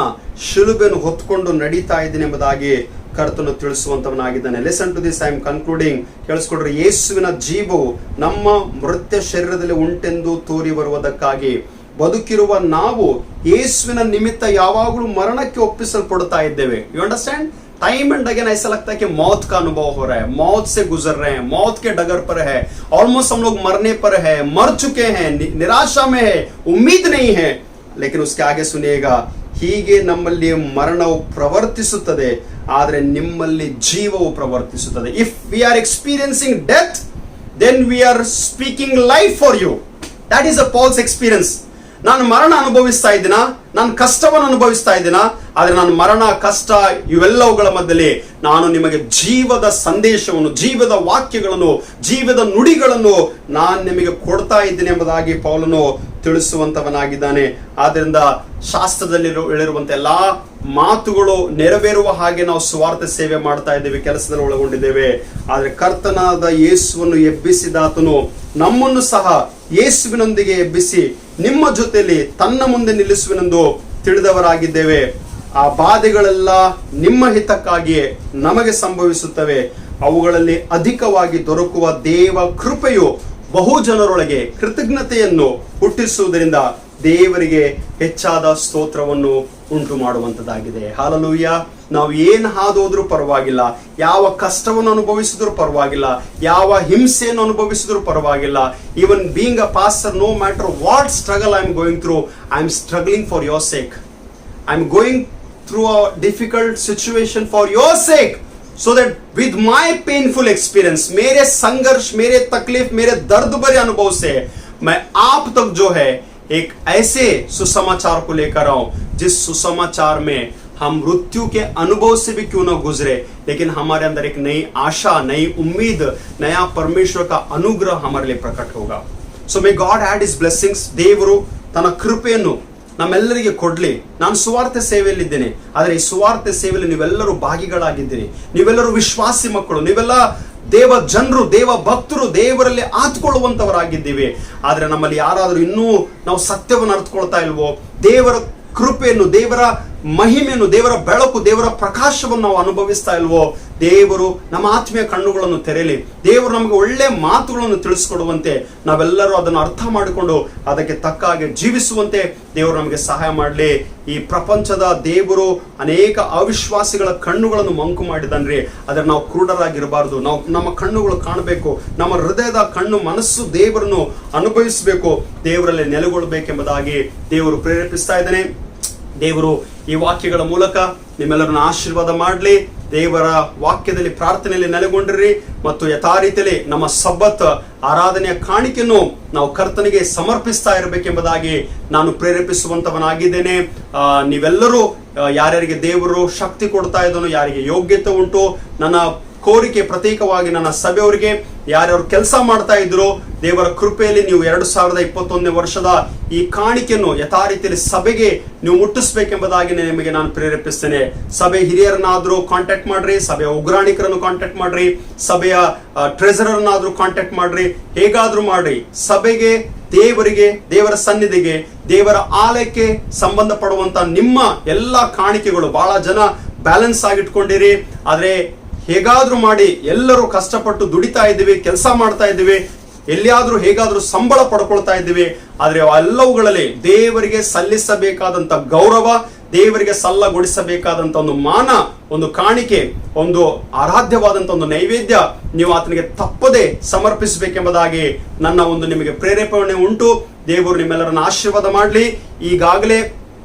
ಶಿಲುಬೆಯನ್ನು ಹೊತ್ತುಕೊಂಡು ನಡೀತಾ ಇದ್ದೀನಿ ಎಂಬುದಾಗಿ ಕರ್ತನು ತಿಳಿಸುವಂತವನಾಗಿದ್ದಾನೆ. Listen to this, I am concluding. ಕೇಳಿಸ್ಕೊಡ್ರಿ, ಯೇಸುವಿನ ಜೀವವು ನಮ್ಮ ಮೃತ್ಯ ಶರೀರದಲ್ಲಿ ಉಂಟೆಂದು ತೋರಿ ಬರುವುದಕ್ಕಾಗಿ ಬದುಕಿರುವ ನಾವು ಯೇಸುವಿನ ನಿಮಿತ್ತ ಯಾವಾಗಲೂ ಮರಣಕ್ಕೆ ಒಪ್ಪಿಸಲ್ಪಡ್ತಾ ಇದ್ದೇವೆ. You understand? Time and again ऐसा लगता है कि मौत का अनुभव हो रहा है, मौत से गुजर रहे हैं, मौत के डगर पर है, ऑलमोस्ट हम लोग मरने पर है, मर चुके हैं, निराशा में है, उम्मीद नहीं है. लेकिन उसके आगे सुनिएगा, ಹೀಗೆ ನಮ್ಮಲ್ಲಿ ಮರಣವು ಪ್ರವರ್ತಿಸುತ್ತದೆ, ಆದರೆ ನಿಮ್ಮಲ್ಲಿ ಜೀವವು ಪ್ರವರ್ತಿಸುತ್ತದೆ. If we are experiencing death, then we are speaking life for you. That is a Paul's experience. ನಾನು ಮರಣ ಅನುಭವಿಸ್ತಾ ಇದ್ದೀನ, ನಾನು ಕಷ್ಟವನ್ನು ಅನುಭವಿಸ್ತಾ ಇದ್ದೀನ, ಆದರೆ ನಾನು ಮರಣ, ಕಷ್ಟ ಇವೆಲ್ಲವುಗಳ ಮಧ್ಯದಲ್ಲಿ ನಾನು ನಿಮಗೆ ಜೀವದ ಸಂದೇಶವನ್ನು, ಜೀವದ ವಾಕ್ಯಗಳನ್ನು, ಜೀವದ ನುಡಿಗಳನ್ನು ನಾನು ನಿಮಗೆ ಕೊಡ್ತಾ ಇದ್ದೀನಿ ಎಂಬುದಾಗಿ ಪೌಲನು ತಿಳಿಸುವಂತವನಾಗಿದ್ದಾನೆ. ಆದ್ದರಿಂದ ಶಾಸ್ತ್ರದಲ್ಲಿ ಹೇಳಿರುವಂತೆ ಎಲ್ಲಾ ಮಾತುಗಳು ನೆರವೇರುವ ಹಾಗೆ ನಾವು ಸುವಾರ್ಥ ಸೇವೆ ಮಾಡ್ತಾ ಇದ್ದೇವೆ, ಕೆಲಸದಲ್ಲಿ ಒಳಗೊಂಡಿದ್ದೇವೆ. ಆದರೆ ಕರ್ತನಾದ ಯೇಸುವನ್ನು ಎಬ್ಬಿಸಿದಾತನು ನಮ್ಮನ್ನು ಸಹ ಯೇಸುವಿನೊಂದಿಗೆ ಎಬ್ಬಿಸಿ ನಿಮ್ಮ ಜೊತೆಯಲ್ಲಿ ತನ್ನ ಮುಂದೆ ನಿಲ್ಲಿಸುವೆನೆಂದು ತಿಳಿದವರಾಗಿದ್ದೇವೆ. ಆ ಬಾಧೆಗಳೆಲ್ಲ ನಿಮ್ಮ ಹಿತಕ್ಕಾಗಿಯೇ ನಮಗೆ ಸಂಭವಿಸುತ್ತವೆ. ಅವುಗಳಲ್ಲಿ ಅಧಿಕವಾಗಿ ದೊರಕುವ ದೇವ ಕೃಪೆಯು ಬಹು ಜನರೊಳಗೆ ಕೃತಜ್ಞತೆಯನ್ನು ಹುಟ್ಟಿಸುವುದರಿಂದ ದೇವರಿಗೆ ಹೆಚ್ಚಾದ ಸ್ತೋತ್ರವನ್ನು ಉಂಟು ಮಾಡುವಂತದ್ದಾಗಿದೆ. ಹಾಲೆಲೂಯಾ. ನಾವು ಏನು ಹಾದೋದ್ರೂ ಪರವಾಗಿಲ್ಲ, ಯಾವ ಕಷ್ಟವನ್ನು ಅನುಭವಿಸಿದ್ರೂ ಪರವಾಗಿಲ್ಲ, ಯಾವ ಹಿಂಸೆಯನ್ನು ಅನುಭವಿಸಿದ್ರೂ ಪರವಾಗಿಲ್ಲ. Even being a pastor, no matter what struggle I am going through, I am struggling for your sake. I am going through a difficult situation for your sake, so that with my painful experience, मेरे संघर्ष, मेरे तकलीफ, मेरे दर्द भरे अनुभव से मैं आप तक जो है एक ऐसे सुसमाचार को लेकर आऊं, जिस सुसमाचार में हम मृत्यु के अनुभव से भी क्यों न गुजरे, लेकिन हमारे अंदर एक नई आशा, नई उम्मीद, नया परमेश्वर का अनुग्रह हमारे लिए प्रकट होगा. So may God add his blessings. ದೇವರು ತನ್ನ ಕೃಪೆಯನ್ನು ನಮ್ಮೆಲ್ಲರಿಗೆ ಕೊಡ್ಲಿ. ನಾನು ಸುವಾರ್ತೆ ಸೇವೆಯಲ್ಲಿದ್ದೇನೆ, ಆದರೆ ಈ ಸುವಾರ್ತೆ ಸೇವೆಯಲ್ಲಿ ನೀವೆಲ್ಲರೂ ಭಾಗಿಗಳಾಗಿದ್ದೀರಿ. ನೀವೆಲ್ಲರೂ ವಿಶ್ವಾಸಿ ಮಕ್ಕಳು, ನೀವೆಲ್ಲ ದೇವ ಜನರು, ದೇವ ಭಕ್ತರು, ದೇವರಲ್ಲಿ ಆತ್ಕೊಳ್ಳುವಂತವರಾಗಿದ್ದೀವಿ. ಆದರೆ ನಮ್ಮಲ್ಲಿ ಯಾರಾದರೂ ಇನ್ನೂ ನಾವು ಸತ್ಯವನ್ನು ಅರ್ಥಕೊಳ್ತಾ ಇಲ್ವೋ, ದೇವರ ಕೃಪೆಯನ್ನು, ದೇವರ ಮಹಿಮೆಯನ್ನು, ದೇವರ ಬೆಳಕು, ದೇವರ ಪ್ರಕಾಶವನ್ನು ನಾವು ಅನುಭವಿಸ್ತಾ ಇಲ್ವೋ, ದೇವರು ನಮ್ಮ ಆತ್ಮೀಯ ಕಣ್ಣುಗಳನ್ನು ತೆರೆಯಲಿ. ದೇವರು ನಮಗೆ ಒಳ್ಳೆ ಮಾತುಗಳನ್ನು ತಿಳಿಸ್ಕೊಡುವಂತೆ, ನಾವೆಲ್ಲರೂ ಅದನ್ನು ಅರ್ಥ ಮಾಡಿಕೊಂಡು ಅದಕ್ಕೆ ತಕ್ಕ ಹಾಗೆ ಜೀವಿಸುವಂತೆ ದೇವರು ನಮಗೆ ಸಹಾಯ ಮಾಡಲಿ. ಈ ಪ್ರಪಂಚದ ದೇವರು ಅನೇಕ ಅವಿಶ್ವಾಸಿಗಳ ಕಣ್ಣುಗಳನ್ನು ಮಂಕು ಮಾಡಿದನ್ರಿ. ಆದರೆ ನಾವು ಕ್ರೂಢರಾಗಿರಬಾರ್ದು. ನಾವು ನಮ್ಮ ಕಣ್ಣುಗಳು ಕಾಣಬೇಕು, ನಮ್ಮ ಹೃದಯದ ಕಣ್ಣು, ಮನಸ್ಸು ದೇವರನ್ನು ಅನುಭವಿಸಬೇಕು, ದೇವರಲ್ಲಿ ನೆಲೆಗೊಳ್ಳಬೇಕೆಂಬುದಾಗಿ ದೇವರು ಪ್ರೇರೇಪಿಸ್ತಾ ಇದ್ದಾನೆ. ದೇವರು ಈ ವಾಕ್ಯಗಳ ಮೂಲಕ ನಿಮ್ಮೆಲ್ಲರನ್ನು ಆಶೀರ್ವಾದ ಮಾಡಲಿ. ದೇವರ ವಾಕ್ಯದಲ್ಲಿ, ಪ್ರಾರ್ಥನೆಯಲ್ಲಿ ನೆಲೆಗೊಂಡಿರಿ ಮತ್ತು ಯಥಾ ರೀತಿಯಲ್ಲಿ ನಮ್ಮ ಸಬ್ಬತ್ ಆರಾಧನೆಯ ಕಾಣಿಕೆಯನ್ನು ನಾವು ಕರ್ತನಿಗೆ ಸಮರ್ಪಿಸ್ತಾ ಇರಬೇಕೆಂಬುದಾಗಿ ನಾನು ಪ್ರೇರೇಪಿಸುವಂತವನಾಗಿದ್ದೇನೆ. ನೀವೆಲ್ಲರೂ ಯಾರ್ಯಾರಿಗೆ ದೇವರು ಶಕ್ತಿ ಕೊಡ್ತಾ ಇದ್ದಾನೋ, ಯಾರಿಗೆ ಯೋಗ್ಯತೆ ಉಂಟು, ನನ್ನ ಕೋರಿಕೆ ಪ್ರತ್ಯೇಕವಾಗಿ ನನ್ನ ಸಭೆಯವರಿಗೆ ಯಾರ್ಯಾರು ಕೆಲಸ ಮಾಡ್ತಾ ಇದ್ರು, ದೇವರ ಕೃಪೆಯಲ್ಲಿ ನೀವು 2021 ವರ್ಷದ ಈ ಕಾಣಿಕೆಯನ್ನು ಯಥಾ ರೀತಿಯಲ್ಲಿ ಸಭೆಗೆ ನೀವು ಮುಟ್ಟಿಸ್ಬೇಕೆಂಬುದಾಗಿ ನಿಮಗೆ ನಾನು ಪ್ರೇರೇಪಿಸ್ತೇನೆ. ಸಭೆ ಹಿರಿಯರನ್ನಾದ್ರೂ ಕಾಂಟ್ಯಾಕ್ಟ್ ಮಾಡ್ರಿ, ಸಭೆಯ ಉಗ್ರಾಣಿಕರನ್ನು ಕಾಂಟ್ಯಾಕ್ಟ್ ಮಾಡ್ರಿ, ಸಭೆಯ ಟ್ರೆಸರರ್ನಾದ್ರೂ ಕಾಂಟ್ಯಾಕ್ಟ್ ಮಾಡ್ರಿ, ಹೇಗಾದ್ರೂ ಮಾಡ್ರಿ. ಸಭೆಗೆ, ದೇವರಿಗೆ, ದೇವರ ಸನ್ನಿಧಿಗೆ, ದೇವರ ಆಲಯಕ್ಕೆ ಸಂಬಂಧಪಡುವಂತ ನಿಮ್ಮ ಎಲ್ಲ ಕಾಣಿಕೆಗಳು ಬಹಳ ಜನ ಬ್ಯಾಲೆನ್ಸ್ ಆಗಿಟ್ಕೊಂಡಿರಿ. ಆದ್ರೆ ಹೇಗಾದ್ರೂ ಮಾಡಿ ಎಲ್ಲರೂ ಕಷ್ಟಪಟ್ಟು ದುಡಿತಾ ಇದ್ದೀವಿ, ಕೆಲಸ ಮಾಡ್ತಾ ಇದ್ದೀವಿ, ಎಲ್ಲಿಯಾದ್ರೂ ಹೇಗಾದ್ರೂ ಸಂಬಳ ಪಡ್ಕೊಳ್ತಾ ಇದ್ದೀವಿ. ಆದ್ರೆ ಎಲ್ಲವುಗಳಲ್ಲಿ ದೇವರಿಗೆ ಸಲ್ಲಿಸಬೇಕಾದಂತ ಗೌರವ, ದೇವರಿಗೆ ಸಲ್ಲಗೊಡಿಸಬೇಕಾದಂತ ಒಂದು ಮಾನ, ಒಂದು ಕಾಣಿಕೆ, ಒಂದು ಆರಾಧ್ಯವಾದಂತ ಒಂದು ನೈವೇದ್ಯ ನೀವು ಆತನಿಗೆ ತಪ್ಪದೆ ಸಮರ್ಪಿಸಬೇಕೆಂಬುದಾಗಿ ನನ್ನ ಒಂದು ನಿಮಗೆ ಪ್ರೇರೇಪಣೆ ಉಂಟು. ದೇವರು ನಿಮ್ಮೆಲ್ಲರನ್ನ ಆಶೀರ್ವಾದ ಮಾಡಲಿ. ಈಗಾಗಲೇ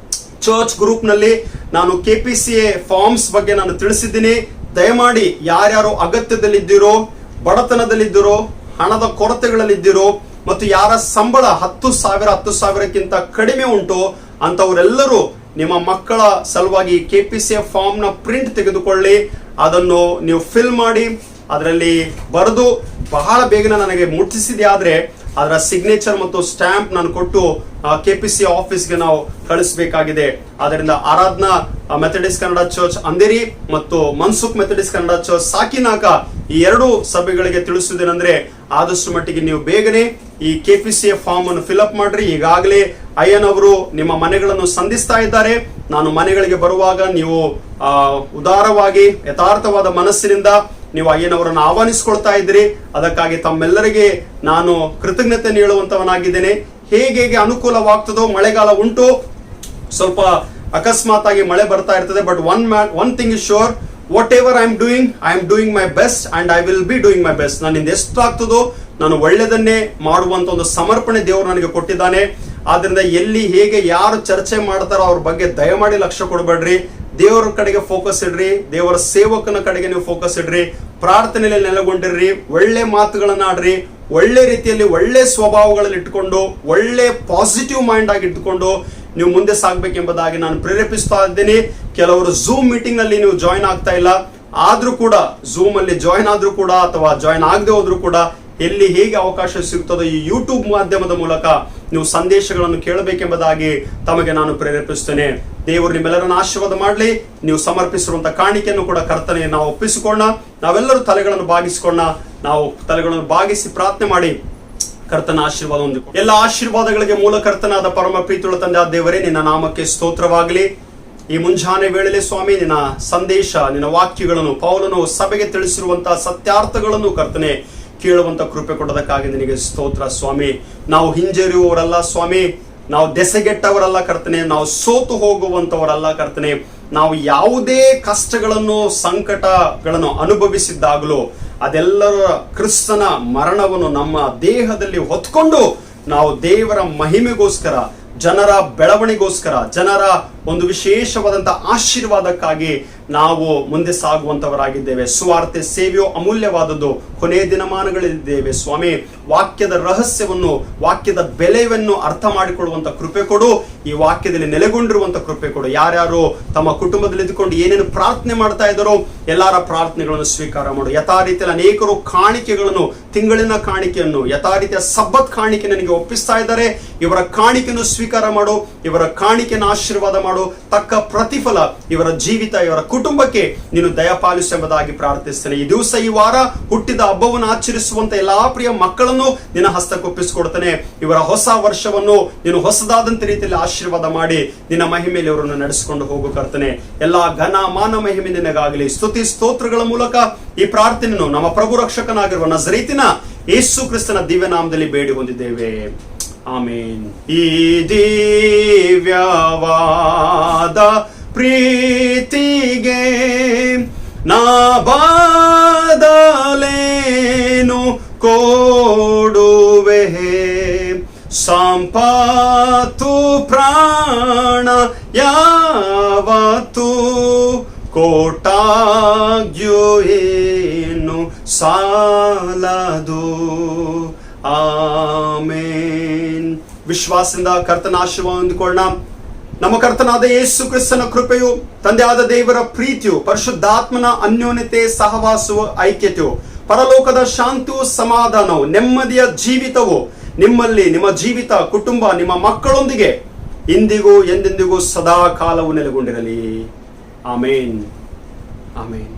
ಚರ್ಚ್ ಗ್ರೂಪ್ ನಲ್ಲಿ ನಾನು KPCA ಫಾರ್ಮ್ಸ್ ಬಗ್ಗೆ ನಾನು ತಿಳಿಸಿದ್ದೀನಿ. ದಯಮಾಡಿ ಯಾರ್ಯಾರು ಅಗತ್ಯದಲ್ಲಿದ್ದೀರೋ, ಬಡತನದಲ್ಲಿದ್ದೀರೋ, ಹಣದ ಕೊರತೆಗಳಲ್ಲಿದ್ದೀರೋ ಮತ್ತು ಯಾರ ಸಂಬಳ 10,000 ಕಡಿಮೆ ಉಂಟು ಅಂತವರೆಲ್ಲರೂ ನಿಮ್ಮ ಮಕ್ಕಳ ಸಲುವಾಗಿ KPCA ಫಾರ್ಮ್ ನ ಪ್ರಿಂಟ್ ತೆಗೆದುಕೊಳ್ಳಿ. ಅದನ್ನು ನೀವು ಫಿಲ್ ಮಾಡಿ ಅದರಲ್ಲಿ ಬರೆದು ಬಹಳ ಬೇಗನೆ ನನಗೆ ಮುಟ್ಟಿಸಿದೆ. ಆದ್ರೆ ಅದರ ಸಿಗ್ನೇಚರ್ ಮತ್ತು ಸ್ಟ್ಯಾಂಪ್ ನಾನು ಕೊಟ್ಟು KPCA ಆಫೀಸ್ಗೆ ನಾವು ಕಳಿಸಬೇಕಾಗಿದೆ. ಅದರಿಂದ ಆರಾಧನಾ ಮೆಥಡಿಸ್ಟ್ ಕನ್ನಡ ಚರ್ಚ್ ಅಂಧೇರಿ ಮತ್ತು ಮನ್ಸುಖ್ ಮೆಥಡಿಸ್ಟ್ ಕನ್ನಡ ಚರ್ಚ್ ಸಾಕಿನಾಕ ಈ 2 ಸಭೆಗಳಿಗೆ ತಿಳಿಸುವುದೇನೆಂದ್ರೆ, ಆದಷ್ಟು ಮಟ್ಟಿಗೆ ನೀವು ಬೇಗನೆ ಈ KPCA ಫಾರ್ಮ್ ಅನ್ನು ಫಿಲ್ಅಪ್ ಮಾಡ್ರಿ. ಈಗಾಗಲೇ ಅಯ್ಯನವರು ನಿಮ್ಮ ಮನೆಗಳನ್ನು ಸಂಧಿಸ್ತಾ ಇದ್ದಾರೆ. ನಾನು ಮನೆಗಳಿಗೆ ಬರುವಾಗ ನೀವು ಉದಾರವಾಗಿ ಯಥಾರ್ಥವಾದ ಮನಸ್ಸಿನಿಂದ ನೀವು ಅಯ್ಯನವರನ್ನು ಆಹ್ವಾನಿಸಿಕೊಳ್ತಾ ಇದ್ದೀರಿ. ಅದಕ್ಕಾಗಿ ತಮ್ಮೆಲ್ಲರಿಗೆ ನಾನು ಕೃತಜ್ಞತೆ ನೀಡುವಂತವನಾಗಿದ್ದೇನೆ. ಹೇಗೆ ಅನುಕೂಲವಾಗ್ತದೋ, ಮಳೆಗಾಲ ಉಂಟು, ಸ್ವಲ್ಪ ಅಕಸ್ಮಾತ್ ಆಗಿ ಮಳೆ ಬರ್ತಾ ಇರ್ತದೆ. But one thing is sure, what ever I am doing my best and I will be doing my best. ನನ್ನಿಂದ ಎಷ್ಟು ಆಗ್ತದೋ ನಾನು ಒಳ್ಳೆಯದನ್ನೇ ಮಾಡುವಂತ ಒಂದು ಸಮರ್ಪಣೆ ದೇವರು ನನಗೆ ಕೊಟ್ಟಿದ್ದಾನೆ. ಆದ್ರಿಂದ ಎಲ್ಲಿ ಹೇಗೆ ಯಾರು ಚರ್ಚೆ ಮಾಡ್ತಾರೋ ಅವ್ರ ಬಗ್ಗೆ ದಯಮಾಡಿ ಲಕ್ಷ್ಯ ಕೊಡಬೇಡ್ರಿ. ದೇವರ ಕಡೆಗೆ ಫೋಕಸ್ ಇಡ್ರಿ, ದೇವರ ಸೇವಕನ ಕಡೆಗೆ ನೀವು ಫೋಕಸ್ ಇಡ್ರಿ, ಪ್ರಾರ್ಥನೆಯಲ್ಲಿ ನೆಲೆಗೊಂಡಿರ್ರಿ, ಒಳ್ಳೆ ಮಾತುಗಳನ್ನ ಆಡ್ರಿ, ಒಳ್ಳೆ ರೀತಿಯಲ್ಲಿ ಒಳ್ಳೆ ಸ್ವಭಾವಗಳಲ್ಲಿ ಇಟ್ಕೊಂಡು ಒಳ್ಳೆ ಪಾಸಿಟಿವ್ ಮೈಂಡ್ ಆಗಿ ಇಟ್ಕೊಂಡು ನೀವು ಮುಂದೆ ಸಾಗ್ಬೇಕೆಂಬುದಾಗಿ ನಾನು ಪ್ರೇರೇಪಿಸ್ತಾ ಇದ್ದೇನೆ. ಕೆಲವರು ಝೂಮ್ ಮೀಟಿಂಗ್ ನಲ್ಲಿ ನೀವು ಜಾಯಿನ್ ಆಗ್ತಾ ಇಲ್ಲ, ಆದ್ರೂ ಕೂಡ ಝೂಮ್ ಅಲ್ಲಿ ಜಾಯಿನ್ ಆದ್ರೂ ಕೂಡ ಅಥವಾ ಜಾಯಿನ್ ಆಗದೆ ಹೋದ್ರೂ ಕೂಡ ಎಲ್ಲಿ ಹೇಗೆ ಅವಕಾಶ ಸಿಗುತ್ತದೋ ಈ ಯೂಟ್ಯೂಬ್ ಮಾಧ್ಯಮದ ಮೂಲಕ ನೀವು ಸಂದೇಶಗಳನ್ನು ಕೇಳಬೇಕೆಂಬುದಾಗಿ ತಮಗೆ ನಾನು ಪ್ರೇರೇಪಿಸ್ತೇನೆ. ದೇವರು ನಿಮ್ಮೆಲ್ಲರನ್ನ ಆಶೀರ್ವಾದ ಮಾಡಲಿ. ನೀವು ಸಮರ್ಪಿಸಿರುವಂತಹ ಕಾಣಿಕೆಯನ್ನು ಕೂಡ ಕರ್ತನಿಗೆ ನಾವು ಒಪ್ಪಿಸಿಕೊಳ್ಳೋಣ. ನಾವೆಲ್ಲರೂ ತಲೆಗಳನ್ನು ಬಾಗಿಸಿಕೊಳ್ಳೋಣ. ನಾವು ತಲೆಗಳನ್ನು ಬಾಗಿಸಿ ಪ್ರಾರ್ಥನೆ ಮಾಡಿ ಕರ್ತನ ಆಶೀರ್ವಾದ ಹೊಂದಿಕೊಳ್ಳೋಣ. ಎಲ್ಲ ಆಶೀರ್ವಾದಗಳಿಗೆ ಮೂಲ ಕರ್ತನಾದ ಪರಮ ಪ್ರೀತಿಯುಳ್ಳ ತಂದೆ ಆದ ದೇವರೇ, ನಿನ್ನ ನಾಮಕ್ಕೆ ಸ್ತೋತ್ರವಾಗಲಿ. ಈ ಮುಂಜಾನೆ ವೇಳೆಯಲ್ಲಿ ಸ್ವಾಮಿ ನಿನ್ನ ಸಂದೇಶ, ನಿನ್ನ ವಾಕ್ಯಗಳನ್ನು ಪೌಲನು ಸಭೆಗೆ ತಿಳಿಸಿರುವಂತಹ ಸತ್ಯಾರ್ಥಗಳನ್ನು ಕರ್ತನೆ ಕೇಳುವಂತ ಕೃಪೆ ಕೊಡೋದಕ್ಕಾಗಿ ನಿನಗೆ ಸ್ತೋತ್ರ ಸ್ವಾಮಿ. ನಾವು ಹಿಂಜರಿಯುವವರಲ್ಲ ಸ್ವಾಮಿ, ನಾವು ದೆಸೆಗೆಟ್ಟವರಲ್ಲ ಕರ್ತನೆ, ನಾವು ಸೋತು ಹೋಗುವಂತವರಲ್ಲ ಕರ್ತನೆ. ನಾವು ಯಾವುದೇ ಕಷ್ಟಗಳನ್ನು ಸಂಕಟಗಳನ್ನು ಅನುಭವಿಸಿದ್ದಾಗಲೂ ಅದೆಲ್ಲರ ಕ್ರಿಸ್ತನ ಮರಣವನ್ನು ನಮ್ಮ ದೇಹದಲ್ಲಿ ಹೊತ್ಕೊಂಡು ನಾವು ದೇವರ ಮಹಿಮೆಗೋಸ್ಕರ, ಜನರ ಬೆಳವಣಿಗೋಸ್ಕರ, ಜನರ ಒಂದು ವಿಶೇಷವಾದಂತಹ ಆಶೀರ್ವಾದಕ್ಕಾಗಿ ನಾವು ಮುಂದೆ ಸಾಗುವಂತವರಾಗಿದ್ದೇವೆ. ಸುವಾರ್ತೆ ಸೇವೆಯು ಅಮೂಲ್ಯವಾದದ್ದು. ಕೊನೆಯ ದಿನಮಾನಗಳಲ್ಲಿದ್ದೇವೆ ಸ್ವಾಮಿ. ವಾಕ್ಯದ ರಹಸ್ಯವನ್ನು, ವಾಕ್ಯದ ಬೆಲೆಯನ್ನು ಅರ್ಥ ಮಾಡಿಕೊಳ್ಳುವಂತ ಕೃಪೆ ಕೊಡು. ಈ ವಾಕ್ಯದಲ್ಲಿ ನೆಲೆಗೊಂಡಿರುವಂತ ಕೃಪೆ ಕೊಡು. ಯಾರ್ಯಾರು ತಮ್ಮ ಕುಟುಂಬದಲ್ಲಿ ಇದ್ದುಕೊಂಡು ಏನೇನು ಪ್ರಾರ್ಥನೆ ಮಾಡ್ತಾ ಇದ್ದಾರೋ ಎಲ್ಲರ ಪ್ರಾರ್ಥನೆಗಳನ್ನು ಸ್ವೀಕಾರ ಮಾಡು. ಯಥಾ ರೀತಿಯಲ್ಲಿ ಅನೇಕರು ಕಾಣಿಕೆಗಳನ್ನು, ತಿಂಗಳಿನ ಕಾಣಿಕೆಯನ್ನು, ಯಥಾ ರೀತಿಯ ಸಬ್ಬತ್ ಕಾಣಿಕೆ ನನಗೆ ಒಪ್ಪಿಸ್ತಾ ಇದ್ದಾರೆ. ಇವರ ಕಾಣಿಕೆಯನ್ನು ಸ್ವೀಕಾರ ಮಾಡು, ಇವರ ಕಾಣಿಕೆಯನ್ನು ಆಶೀರ್ವಾದ ಮಾಡು. ತಕ್ಕ ಪ್ರತಿಫಲ ಇವರ ಜೀವಿತ, ಇವರ ಕುಟುಂಬಕ್ಕೆ ನೀನು ದಯಪಾಲಿಸು ಎಂಬುದಾಗಿ ಪ್ರಾರ್ಥಿಸ್ತೇನೆ. ಈ ದಿವಸ, ಈ ವಾರ ಹುಟ್ಟಿದ ಹಬ್ಬವನ್ನು ಆಚರಿಸುವಂತ ಎಲ್ಲಾ ಪ್ರಿಯ ಮಕ್ಕಳನ್ನು ನಿನ್ನ ಹಸ್ತಕ್ಕೊಪ್ಪಿಸಿಕೊಡ್ತೇನೆ. ಇವರ ಹೊಸ ವರ್ಷವನ್ನು ನೀನು ಹೊಸದಾದಂತ ರೀತಿಯಲ್ಲಿ ಆಶೀರ್ವಾದ ಮಾಡಿ ನಿನ್ನ ಮಹಿಮೆಯಲ್ಲಿ ಅವರನ್ನು ನಡೆಸಿಕೊಂಡು ಹೋಗು ಕರ್ತನೆ. ಎಲ್ಲಾ ಘನ ಮಾನ ಮಹಿಮೆ ನಿನಗಾಗಲಿ. ಸ್ತುತಿ ಸ್ತೋತ್ರಗಳ ಮೂಲಕ ಈ ಪ್ರಾರ್ಥನೆಯನ್ನು ನಮ್ಮ ಪ್ರಭು ರಕ್ಷಕನಾಗಿರುವ ನಜರೇತಿನ ಯೇಸು ಕ್ರಿಸ್ತನ ದಿವ್ಯ ನಾಮದಲ್ಲಿ ಬೇಡಿ ಹೊಂದಿದ್ದೇವೆ. ಆಮೇನ್. ಈ ದಿವ್ಯವಾದ ಪ್ರೀತಿಗೆ ನಾ ಬದಲೇನು ಕೊಡುವೆ, ಸಂಪತ್ತು ಪ್ರಾಣ ಯಾವತ್ತು ಕೊಟ್ಟಾಗ್ಯೂ ಏನು ಸಾಲದು. ಆಮೇನ್. ವಿಶ್ವಾಸದಿಂದ ಕರ್ತನ ಆಶೀರ್ವಾದ ಹೊಂದಿಕೊಳ್ಳೋಣ. ನಮ್ಮ ಕರ್ತನಾದ ಯೇಸು ಕ್ರಿಸ್ತನ ಕೃಪೆಯು, ತಂದೆಯಾದ ದೇವರ ಪ್ರೀತಿಯು, ಪರಿಶುದ್ಧಾತ್ಮನ ಅನ್ಯೋನ್ಯತೆ, ಸಹವಾಸವು, ಐಕ್ಯತೆಯು, ಪರಲೋಕದ ಶಾಂತಿಯು, ಸಮಾಧಾನವು, ನೆಮ್ಮದಿಯ ಜೀವಿತವು ನಿಮ್ಮಲ್ಲಿ, ನಿಮ್ಮ ಜೀವಿತ, ಕುಟುಂಬ, ನಿಮ್ಮ ಮಕ್ಕಳೊಂದಿಗೆ ಇಂದಿಗೂ ಎಂದೆಂದಿಗೂ ಸದಾ ಕಾಲವು ನೆಲೆಗೊಂಡಿರಲಿ. ಆಮೇನ್, ಆಮೇನ್.